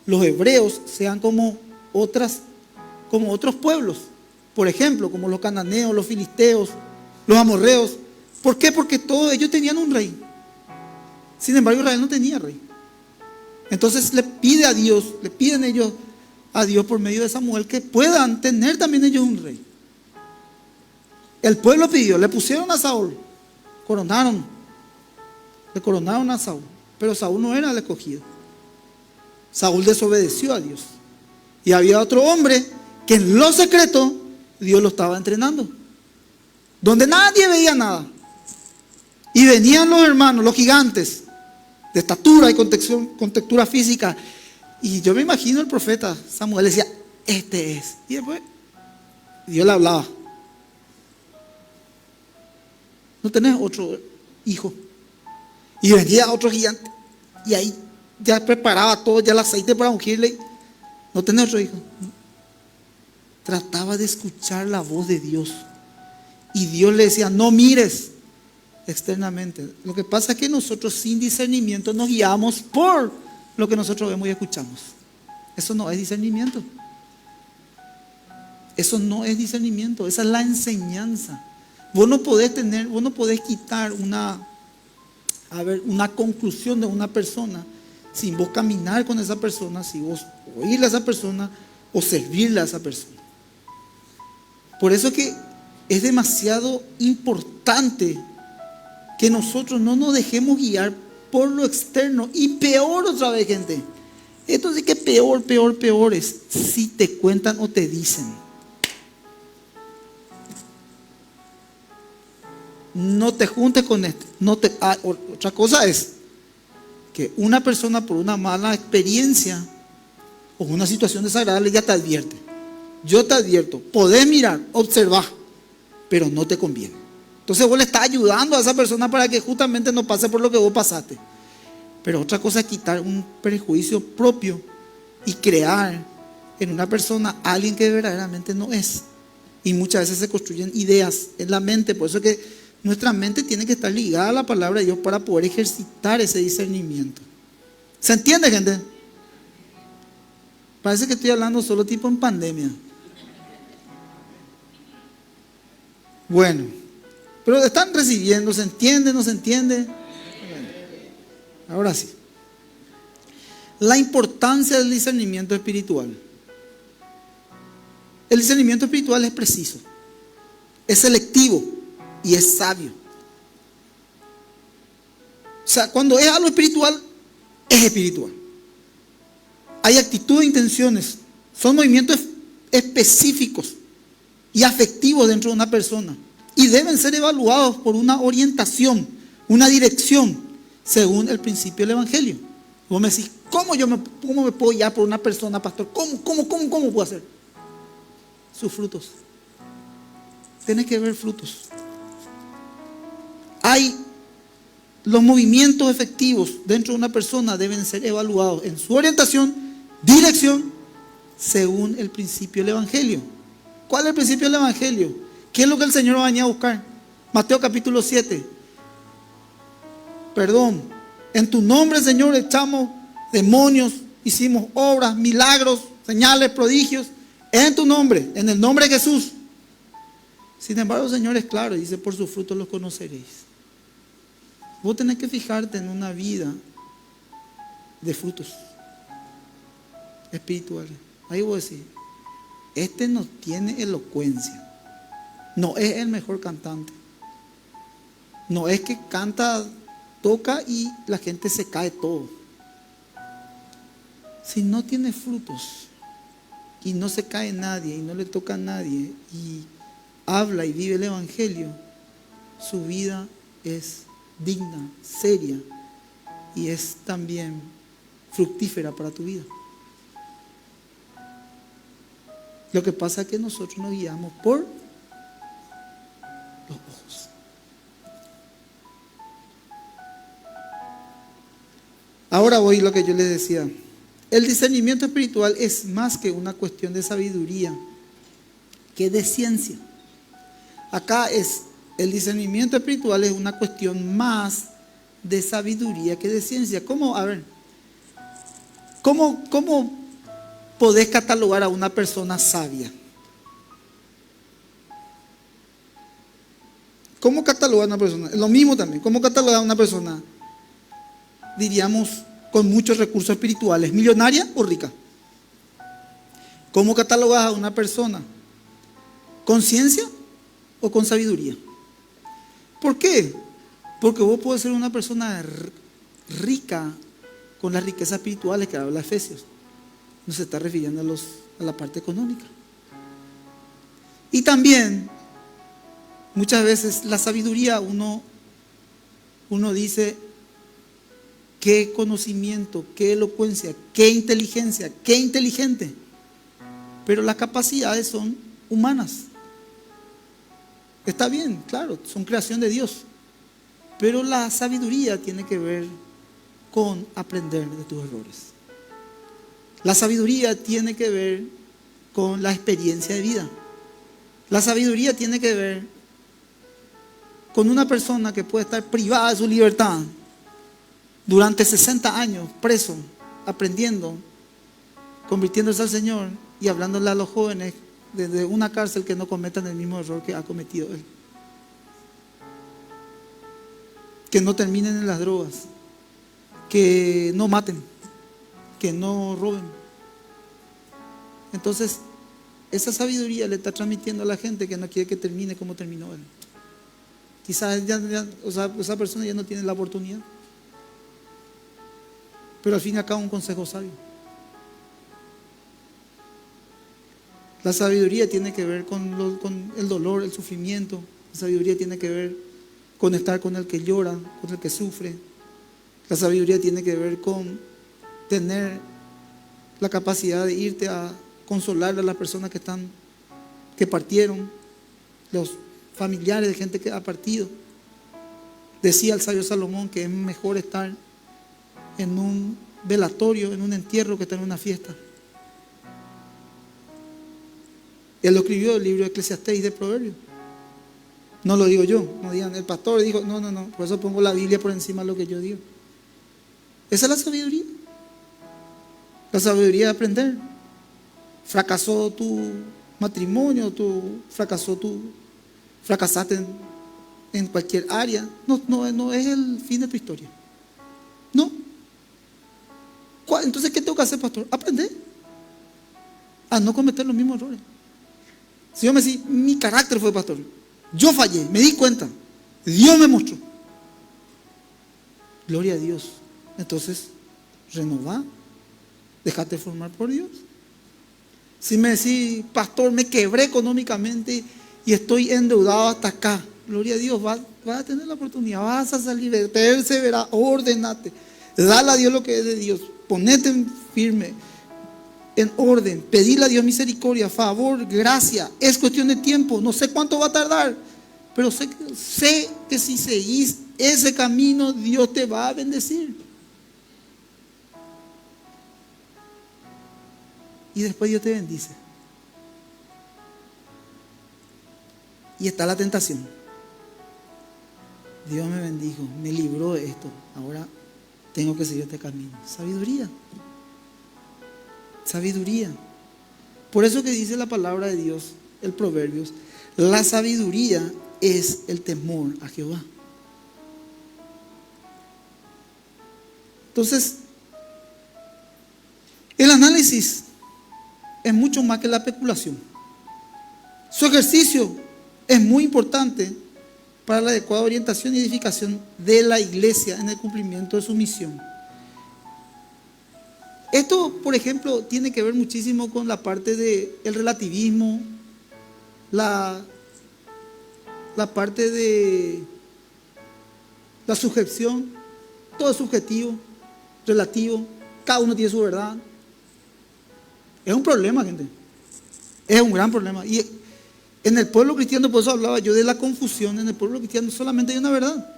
los hebreos, sean como otros pueblos. Por ejemplo, como los cananeos, los filisteos, los amorreos. ¿Por qué? Porque todos ellos tenían un rey. Sin embargo, Israel no tenía rey. Entonces le pide a Dios, le piden ellos a Dios por medio de Samuel que puedan tener también ellos un rey. El pueblo pidió, le pusieron a Saúl, le coronaron a Saúl, pero Saúl no era el escogido. Saúl desobedeció a Dios. Y había otro hombre que en lo secreto Dios lo estaba entrenando, donde nadie veía nada. Y venían los hermanos, los gigantes, de estatura y contextura física. Y yo me imagino el profeta Samuel decía, este es. Y después Dios le hablaba, ¿no tenés otro hijo? Y venía otro gigante. Y ahí ya preparaba todo, ya el aceite para ungirle. ¿No tenés otro hijo? Trataba de escuchar la voz de Dios. Y Dios le decía, no mires externamente. Lo que pasa es que nosotros sin discernimiento nos guiamos por lo que nosotros vemos y escuchamos. Eso no es discernimiento. Eso no es discernimiento. Esa es la enseñanza. Vos no podés quitar una conclusión de una persona sin vos caminar con esa persona, si vos oírle a esa persona o servirle a esa persona. Por eso que es demasiado importante que nosotros no nos dejemos guiar por lo externo. Y peor otra vez, gente, esto sí que peor es si te cuentan o te dicen. No te juntes con este. Otra cosa es que una persona por una mala experiencia o una situación desagradable ya te advierte. Yo te advierto, podés mirar, observar, pero no te conviene. Entonces vos le estás ayudando a esa persona para que justamente no pase por lo que vos pasaste. Pero otra cosa es quitar un prejuicio propio y crear en una persona a alguien que verdaderamente no es. Y muchas veces se construyen ideas en la mente. Por eso es que nuestra mente tiene que estar ligada a la palabra de Dios para poder ejercitar ese discernimiento. ¿Se entiende, gente? Parece que estoy hablando solo tipo en pandemia. Bueno, pero están recibiendo, ¿se entiende? ¿No se entiende? Bueno, ahora sí. La importancia del discernimiento espiritual. El discernimiento espiritual es preciso, es selectivo y es sabio. O sea, cuando es algo espiritual, es espiritual. Hay actitudes e intenciones, son movimientos específicos y afectivos dentro de una persona y deben ser evaluados por una orientación, una dirección según el principio del Evangelio. Vos me decís, ¿cómo me puedo guiar por una persona, pastor? ¿Cómo puedo hacer? Sus frutos. Tienes que ver frutos. Los movimientos efectivos dentro de una persona deben ser evaluados en su orientación, dirección, según el principio del Evangelio. ¿Cuál es el principio del Evangelio? ¿Qué es lo que el Señor va a venir a buscar? Mateo capítulo 7. Perdón. En tu nombre, Señor, echamos demonios, hicimos obras, milagros, señales, prodigios. En tu nombre, en el nombre de Jesús. Sin embargo, el Señor es claro, dice, por sus frutos los conoceréis. Vos tenés que fijarte en una vida de frutos espirituales. Ahí vos decís, este no tiene elocuencia, no es el mejor cantante, no es que canta, toca y la gente se cae todo. Si no tiene frutos y no se cae nadie y no le toca a nadie y habla y vive el Evangelio, su vida es digna, seria y es también fructífera para tu vida. Lo que pasa es que nosotros nos guiamos por los ojos. Ahora voy a lo que yo les decía. El discernimiento espiritual es más que una cuestión de sabiduría, que de ciencia. Acá el discernimiento espiritual es una cuestión más de sabiduría que de ciencia. ¿Cómo? A ver, ¿cómo podés catalogar a una persona sabia? ¿Cómo catalogar a una persona? Lo mismo también. ¿Cómo catalogar a una persona? Diríamos, con muchos recursos espirituales, millonaria o rica. ¿Cómo catalogas a una persona? ¿Con ciencia o con sabiduría? ¿Por qué? Porque vos podés ser una persona rica con las riquezas espirituales que habla Efesios. No se está refiriendo a la parte económica. Y también, muchas veces la sabiduría, uno dice, qué conocimiento, qué elocuencia, qué inteligencia, qué inteligente. Pero las capacidades son humanas. Está bien, claro, son creación de Dios. Pero la sabiduría tiene que ver con aprender de tus errores. La sabiduría tiene que ver con la experiencia de vida. La sabiduría tiene que ver con una persona que puede estar privada de su libertad durante 60 años, preso, aprendiendo, convirtiéndose al Señor y hablándole a los jóvenes desde una cárcel que no cometan el mismo error que ha cometido él. Que no terminen en las drogas, que no maten, que no roben. Entonces, esa sabiduría le está transmitiendo a la gente que no quiere que termine como terminó él. Quizás esa persona ya no tiene la oportunidad. Pero al fin y al cabo un consejo sabio. La sabiduría tiene que ver con el dolor, el sufrimiento. La sabiduría tiene que ver con estar con el que llora, con el que sufre. La sabiduría tiene que ver con tener la capacidad de irte a consolar a las personas que partieron, los familiares de gente que ha partido. Decía el sabio Salomón que es mejor estar en un velatorio, en un entierro, que estar en una fiesta. Él lo escribió el libro de Eclesiastés y de Proverbios. No lo digo yo, no digan, el pastor dijo, no, por eso pongo la Biblia por encima de lo que yo digo. Esa es la sabiduría. La sabiduría de aprender. Fracasó tu matrimonio, fracasaste en cualquier área. No es el fin de tu historia. No. Entonces, ¿qué tengo que hacer, pastor? Aprender a no cometer los mismos errores. Si yo me decía, mi carácter fue, pastor, yo fallé, me di cuenta, Dios me mostró. Gloria a Dios. Entonces, renová, dejate formar por Dios. Si me decís, pastor, me quebré económicamente y estoy endeudado hasta acá, gloria a Dios, vas a tener la oportunidad, vas a salir, persevera, ordenate, dale a Dios lo que es de Dios, ponete firme, en orden, pedirle a Dios misericordia, favor, gracia. Es cuestión de tiempo, no sé cuánto va a tardar, pero sé que si seguís ese camino, Dios te va a bendecir. Y después Dios te bendice. Y está la tentación. Dios me bendijo, me libró de esto, ahora tengo que seguir este camino. Sabiduría. Sabiduría. Por eso que dice la palabra de Dios, el Proverbios, la sabiduría es el temor a Jehová. Entonces, el análisis es mucho más que la especulación. Su ejercicio es muy importante para la adecuada orientación y edificación de la iglesia en el cumplimiento de su misión. Esto, por ejemplo, tiene que ver muchísimo con la parte del relativismo, la parte de la subjeción. Todo es subjetivo, relativo, cada uno tiene su verdad. Es un problema, gente. Es un gran problema. Y en el pueblo cristiano, por eso hablaba yo de la confusión, en el pueblo cristiano solamente hay una verdad.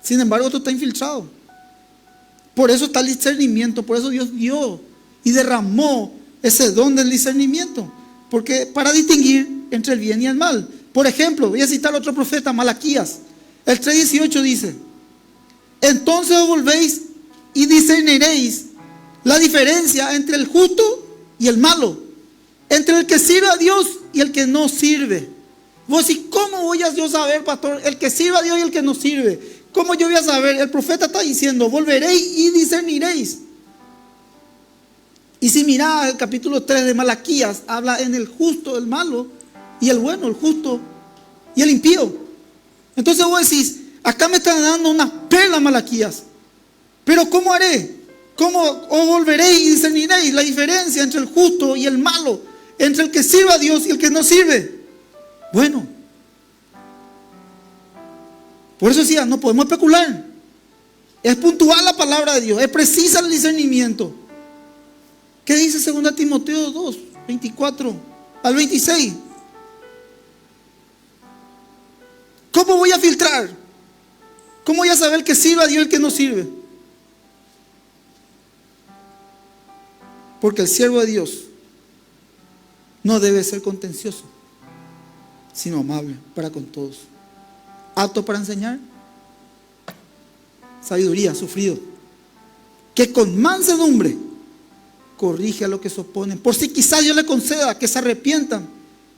Sin embargo, esto está infiltrado. Por eso está el discernimiento, por eso Dios dio y derramó ese don del discernimiento. Porque para distinguir entre el bien y el mal. Por ejemplo, voy a citar a otro profeta, Malaquías. El 3:18 dice: entonces os volvéis y discerniréis la diferencia entre el justo y el malo, entre el que sirve a Dios y el que no sirve. Vos decís, ¿cómo voy a yo saber, pastor? El que sirve a Dios y el que no sirve. ¿Cómo yo voy a saber? El profeta está diciendo, volveréis y discerniréis. Y si mirá el capítulo 3 de Malaquías, habla en el justo, el malo, y el bueno, el justo, y el impío. Entonces vos decís, acá me están dando unas perlas Malaquías. Pero ¿cómo haré? ¿Cómo os volveréis y discerniréis la diferencia entre el justo y el malo? Entre el que sirve a Dios y el que no sirve. Bueno, por eso decía, no podemos especular. Es puntual la palabra de Dios, es precisa el discernimiento. ¿Qué dice 2 Timoteo 2, 24 al 26? ¿Cómo voy a filtrar? ¿Cómo voy a saber el que sirve a Dios y el que no sirve? Porque el siervo de Dios no debe ser contencioso, sino amable para con todos, apto para enseñar, sabiduría, sufrido, que con mansedumbre corrige a los que se oponen, por si quizás Dios le conceda que se arrepientan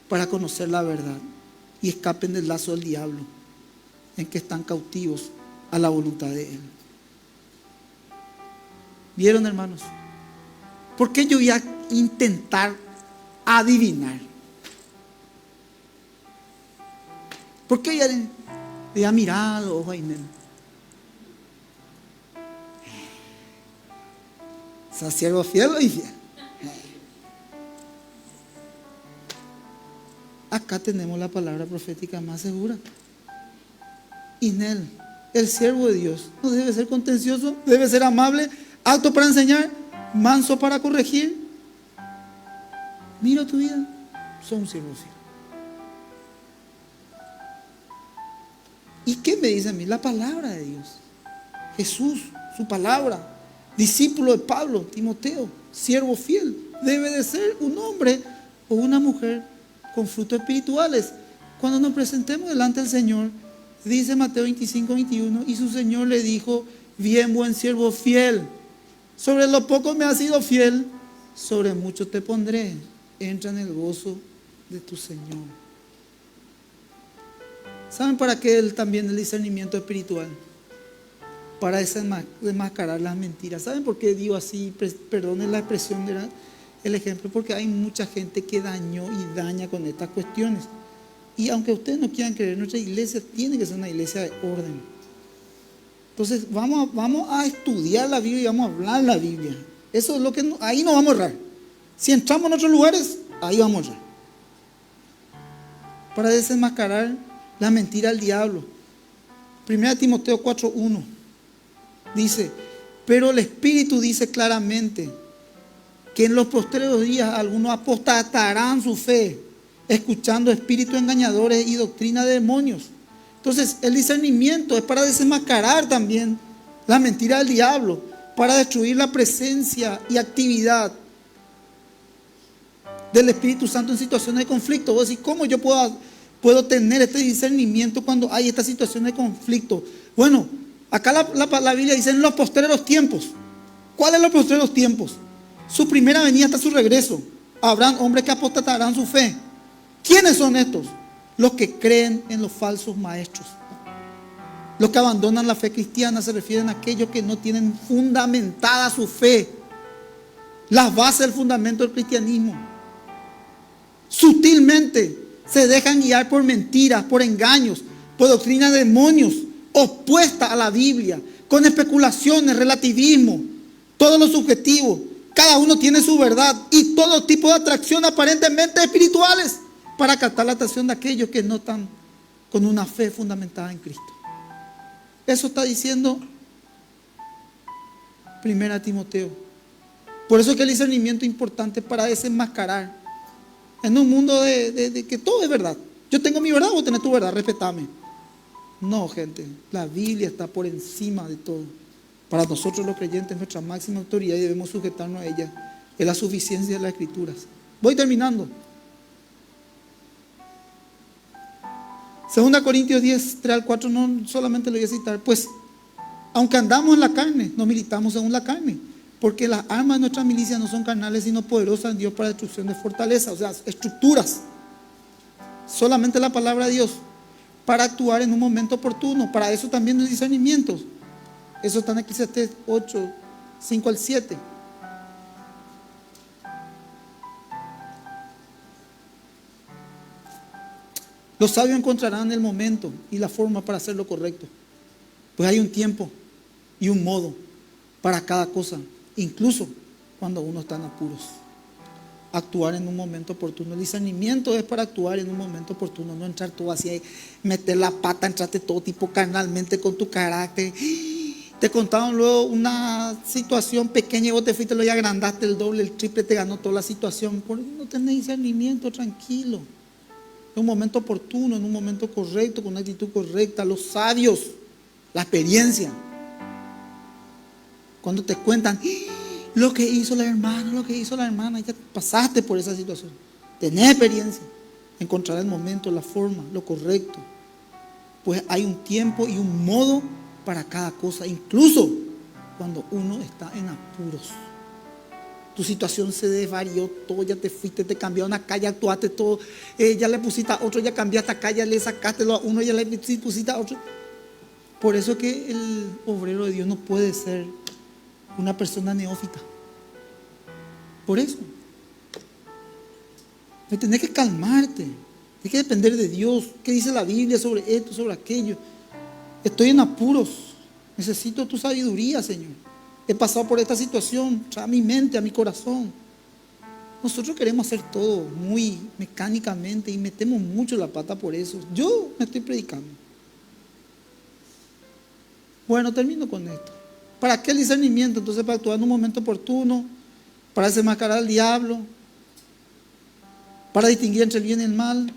para conocer la verdad y escapen del lazo del diablo en que están cautivos a la voluntad de Él. ¿Vieron, hermanos? ¿Por qué yo voy a intentar adivinar? ¿Por qué ya le ha mirado, ojo, Inés? ¿Sos siervo fiel o infiel? Acá tenemos la palabra profética más segura. Inel, el siervo de Dios no debe ser contencioso, debe ser amable, apto para enseñar, manso para corregir. Mira tu vida, sos un siervo fiel. ¿Y qué me dice a mí? La palabra de Dios. Jesús, su palabra. Discípulo de Pablo, Timoteo, siervo fiel. Debe de ser un hombre o una mujer con frutos espirituales. Cuando nos presentemos delante del Señor, dice Mateo 25, 21, y su Señor le dijo, bien, buen siervo fiel, sobre lo poco me has sido fiel, sobre mucho te pondré, entra en el gozo de tu Señor. ¿Saben para qué también el discernimiento espiritual? Para desmascarar las mentiras. ¿Saben por qué digo así? Perdonen la expresión, el ejemplo, porque hay mucha gente que dañó y daña con estas cuestiones. Y aunque ustedes no quieran creer, nuestra iglesia tiene que ser una iglesia de orden. Entonces vamos a estudiar la Biblia y vamos a hablar la Biblia. Eso es lo que ahí no vamos a errar. Si entramos en otros lugares, ahí vamos a errar. Para desenmascarar la mentira del diablo. 1 Timoteo 4:1 dice, pero el Espíritu dice claramente que en los postreros días algunos apostatarán su fe, escuchando espíritus engañadores y doctrina de demonios. Entonces el discernimiento es para desenmascarar también la mentira del diablo, para destruir la presencia y actividad del Espíritu Santo en situaciones de conflicto. Vos decís, ¿cómo yo puedo tener este discernimiento cuando hay esta situación de conflicto? Bueno, acá la Biblia dice en los postreros tiempos. ¿Cuáles son los postreros tiempos? Su primera venida hasta su regreso. Habrán hombres que apostatarán su fe. ¿Quiénes son estos? Los que creen en los falsos maestros. Los que abandonan la fe cristiana se refieren a aquellos que no tienen fundamentada su fe, las bases del fundamento del cristianismo. Sutilmente se dejan guiar por mentiras, por engaños, por doctrina de demonios, opuesta a la Biblia, con especulaciones, relativismo, todo lo subjetivo. Cada uno tiene su verdad y todo tipo de atracción aparentemente espirituales para captar la atención de aquellos que no están con una fe fundamentada en Cristo. Eso está diciendo 1 Timoteo. Por eso es que el discernimiento es importante para desenmascarar. En un mundo de que todo es verdad. Yo tengo mi verdad, vos tenés tu verdad, respetame. No, gente, la Biblia está por encima de todo. Para nosotros los creyentes, nuestra máxima autoridad y debemos sujetarnos a ella. Es la suficiencia de las Escrituras. Voy terminando. 2 Corintios 10, 3 al 4, no solamente lo voy a citar. Pues, aunque andamos en la carne, no militamos según la carne. Porque las armas de nuestra milicia no son carnales, sino poderosas en Dios para destrucción de fortaleza, o sea, estructuras. Solamente la palabra de Dios para actuar en un momento oportuno. Para eso también el discernimiento. Eso está en Eclesiastés 8, 5 al 7. Los sabios encontrarán el momento y la forma para hacer lo correcto. Pues hay un tiempo y un modo para cada cosa, incluso cuando uno está en apuros. Actuar en un momento oportuno. El discernimiento es para actuar en un momento oportuno, no entrar todo así, meter la pata, entrarte todo tipo carnalmente con tu carácter. Te contaron luego una situación pequeña y vos te fuiste, lo y agrandaste el doble, el triple, te ganó toda la situación. Porque no tenés discernimiento, tranquilo. En un momento oportuno, en un momento correcto, con una actitud correcta. Los sabios, la experiencia. Cuando te cuentan lo que hizo la hermana, ya pasaste por esa situación. Tenés experiencia. Encontrar el momento, la forma, lo correcto. Pues hay un tiempo y un modo para cada cosa, incluso cuando uno está en apuros. Tu situación se desvarió todo, ya te fuiste, te cambiaron acá, ya actuaste todo, ya le pusiste a otro, ya cambiaste acá, ya le sacaste a uno, ya le pusiste a otro. Por eso que el obrero de Dios no puede ser una persona neófita. Por eso. Tenés que calmarte, tienes que depender de Dios. ¿Qué dice la Biblia sobre esto, sobre aquello? Estoy en apuros, necesito tu sabiduría, Señor. He pasado por esta situación, trae a mi mente, a mi corazón. Nosotros queremos hacer todo muy mecánicamente y metemos mucho la pata por eso. Yo me estoy predicando. Bueno, termino con esto. ¿Para qué el discernimiento? Entonces, para actuar en un momento oportuno, para desenmascarar al diablo, para distinguir entre el bien y el mal,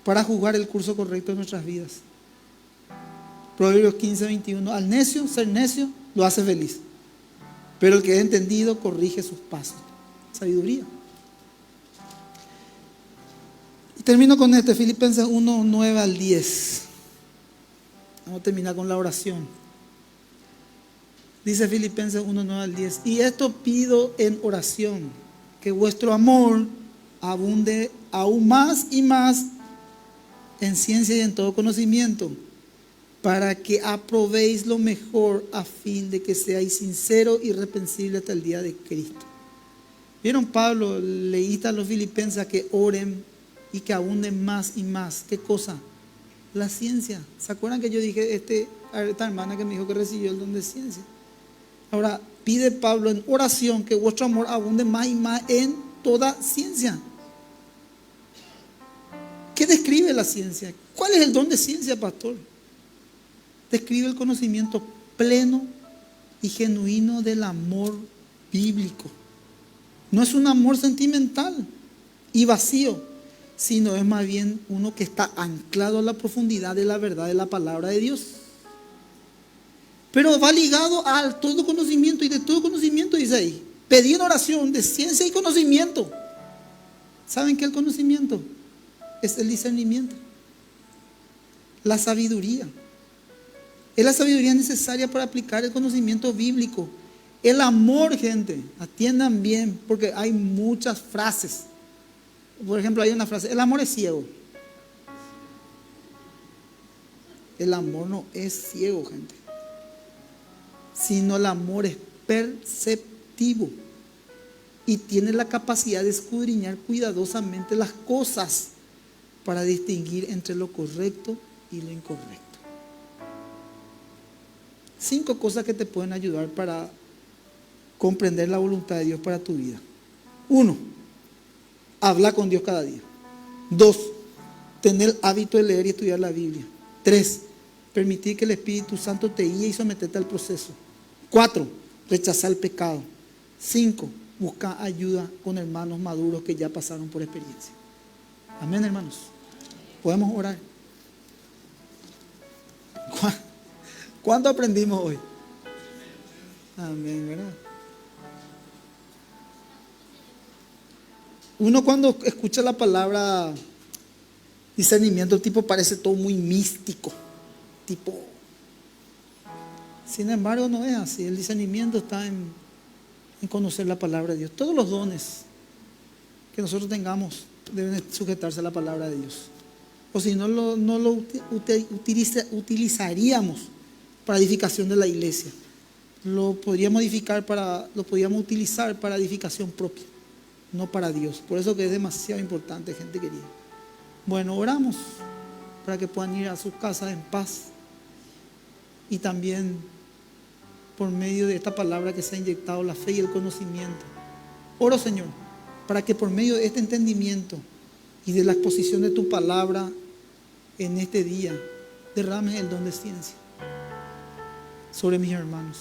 para juzgar el curso correcto de nuestras vidas. Proverbios 15, 21. Al necio, ser necio, lo hace feliz. Pero el que es entendido corrige sus pasos. Sabiduría. Y termino con este, Filipenses 1, 9 al 10. Vamos a terminar con la oración. Dice Filipenses 1, 9 al 10. Y esto pido en oración, que vuestro amor abunde aún más y más en ciencia y en todo conocimiento, para que aprobéis lo mejor a fin de que seáis sinceros y irreprensibles hasta el día de Cristo. ¿Vieron? Pablo leíste a los filipenses que oren y que abunden más y más. ¿Qué cosa? La ciencia. ¿Se acuerdan que yo dije esta hermana que me dijo que recibió el don de ciencia? Ahora pide Pablo en oración que vuestro amor abunde más y más en toda ciencia. ¿Qué describe la ciencia? ¿Cuál es el don de ciencia, pastor? Describe el conocimiento pleno y genuino del amor bíblico. No es un amor sentimental y vacío, sino es más bien uno que está anclado a la profundidad de la verdad de la palabra de Dios. Pero va ligado a todo conocimiento, y de todo conocimiento dice ahí, pedí en oración de ciencia y conocimiento. ¿Saben qué es el conocimiento? Es el discernimiento, la sabiduría. Es la sabiduría necesaria para aplicar el conocimiento bíblico. El amor, gente, atiendan bien, porque hay muchas frases. Por ejemplo, hay una frase: el amor es ciego. El amor no es ciego, gente, sino el amor es perceptivo y tiene la capacidad de escudriñar cuidadosamente las cosas para distinguir entre lo correcto y lo incorrecto. 5 cosas que te pueden ayudar para comprender la voluntad de Dios para tu vida. 1, habla con Dios cada día. 2, tener el hábito de leer y estudiar la Biblia. 3, permitir que el Espíritu Santo te guíe y someterte al proceso. 4, rechazar el pecado. 5, buscar ayuda con hermanos maduros que ya pasaron por experiencia. Amén, hermanos. Podemos orar. ¿Cuánto aprendimos hoy? Amén, ¿verdad? Uno cuando escucha la palabra discernimiento, tipo, parece todo muy místico, tipo Sin embargo, no es así. El discernimiento está en conocer la palabra de Dios. Todos los dones que nosotros tengamos deben sujetarse a la palabra de Dios. O si no, no lo utilizaríamos para edificación de la iglesia. Lo podríamos utilizar para edificación propia, no para Dios. Por eso que es demasiado importante, gente querida. Bueno, oramos para que puedan ir a sus casas en paz. Y también por medio de esta palabra que se ha inyectado la fe y el conocimiento. Oro, Señor, para que por medio de este entendimiento y de la exposición de tu palabra en este día, derrames el don de ciencia sobre mis hermanos,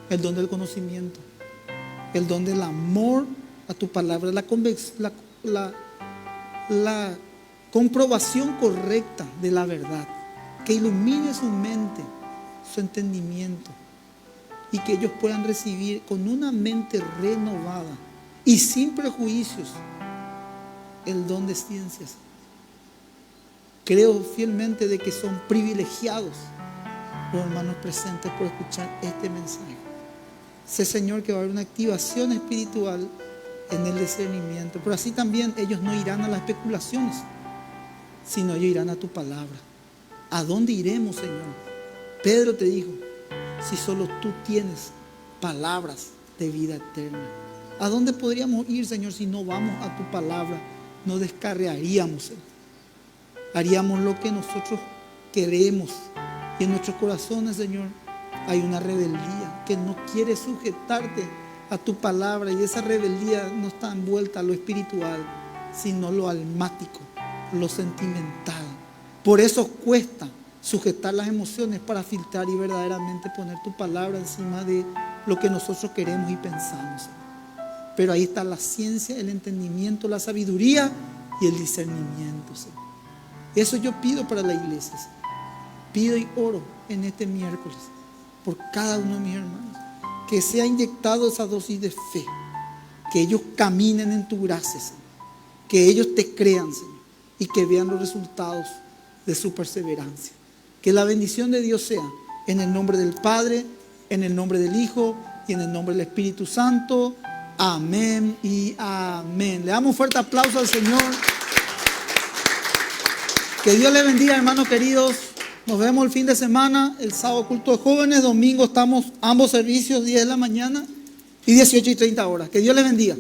el don del conocimiento, el don del amor a tu palabra, la comprobación correcta de la verdad, que ilumine su mente, su entendimiento, y que ellos puedan recibir con una mente renovada y sin prejuicios el don de ciencias. Creo fielmente de que son privilegiados los hermanos presentes por escuchar este mensaje. Sé, Señor, que va a haber una activación espiritual en el discernimiento, pero así también ellos no irán a las especulaciones, sino ellos irán a tu palabra. ¿A dónde iremos, Señor? Pedro te dijo: si solo tú tienes palabras de vida eterna. ¿A dónde podríamos ir, Señor, si no vamos a tu palabra? No descarriaríamos, Señor. Haríamos lo que nosotros queremos. Y en nuestros corazones, Señor, hay una rebeldía que no quiere sujetarte a tu palabra. Y esa rebeldía no está envuelta a lo espiritual, sino lo almático, lo sentimental. Por eso cuesta sujetar las emociones para filtrar y verdaderamente poner tu palabra encima de lo que nosotros queremos y pensamos. Pero ahí está la ciencia, el entendimiento, la sabiduría y el discernimiento, Señor. Eso yo pido para la iglesia, Señor. Pido y oro en este miércoles por cada uno de mis hermanos, que sea inyectado esa dosis de fe, que ellos caminen en tu gracia, Señor, que ellos te crean, Señor, y que vean los resultados de su perseverancia. Que la bendición de Dios sea en el nombre del Padre, en el nombre del Hijo y en el nombre del Espíritu Santo. Amén y amén. Le damos un fuerte aplauso al Señor. Que Dios le bendiga, hermanos queridos. Nos vemos el fin de semana, el sábado culto de jóvenes, domingo estamos ambos servicios, 10 de la mañana y 18:30 horas. Que Dios les bendiga.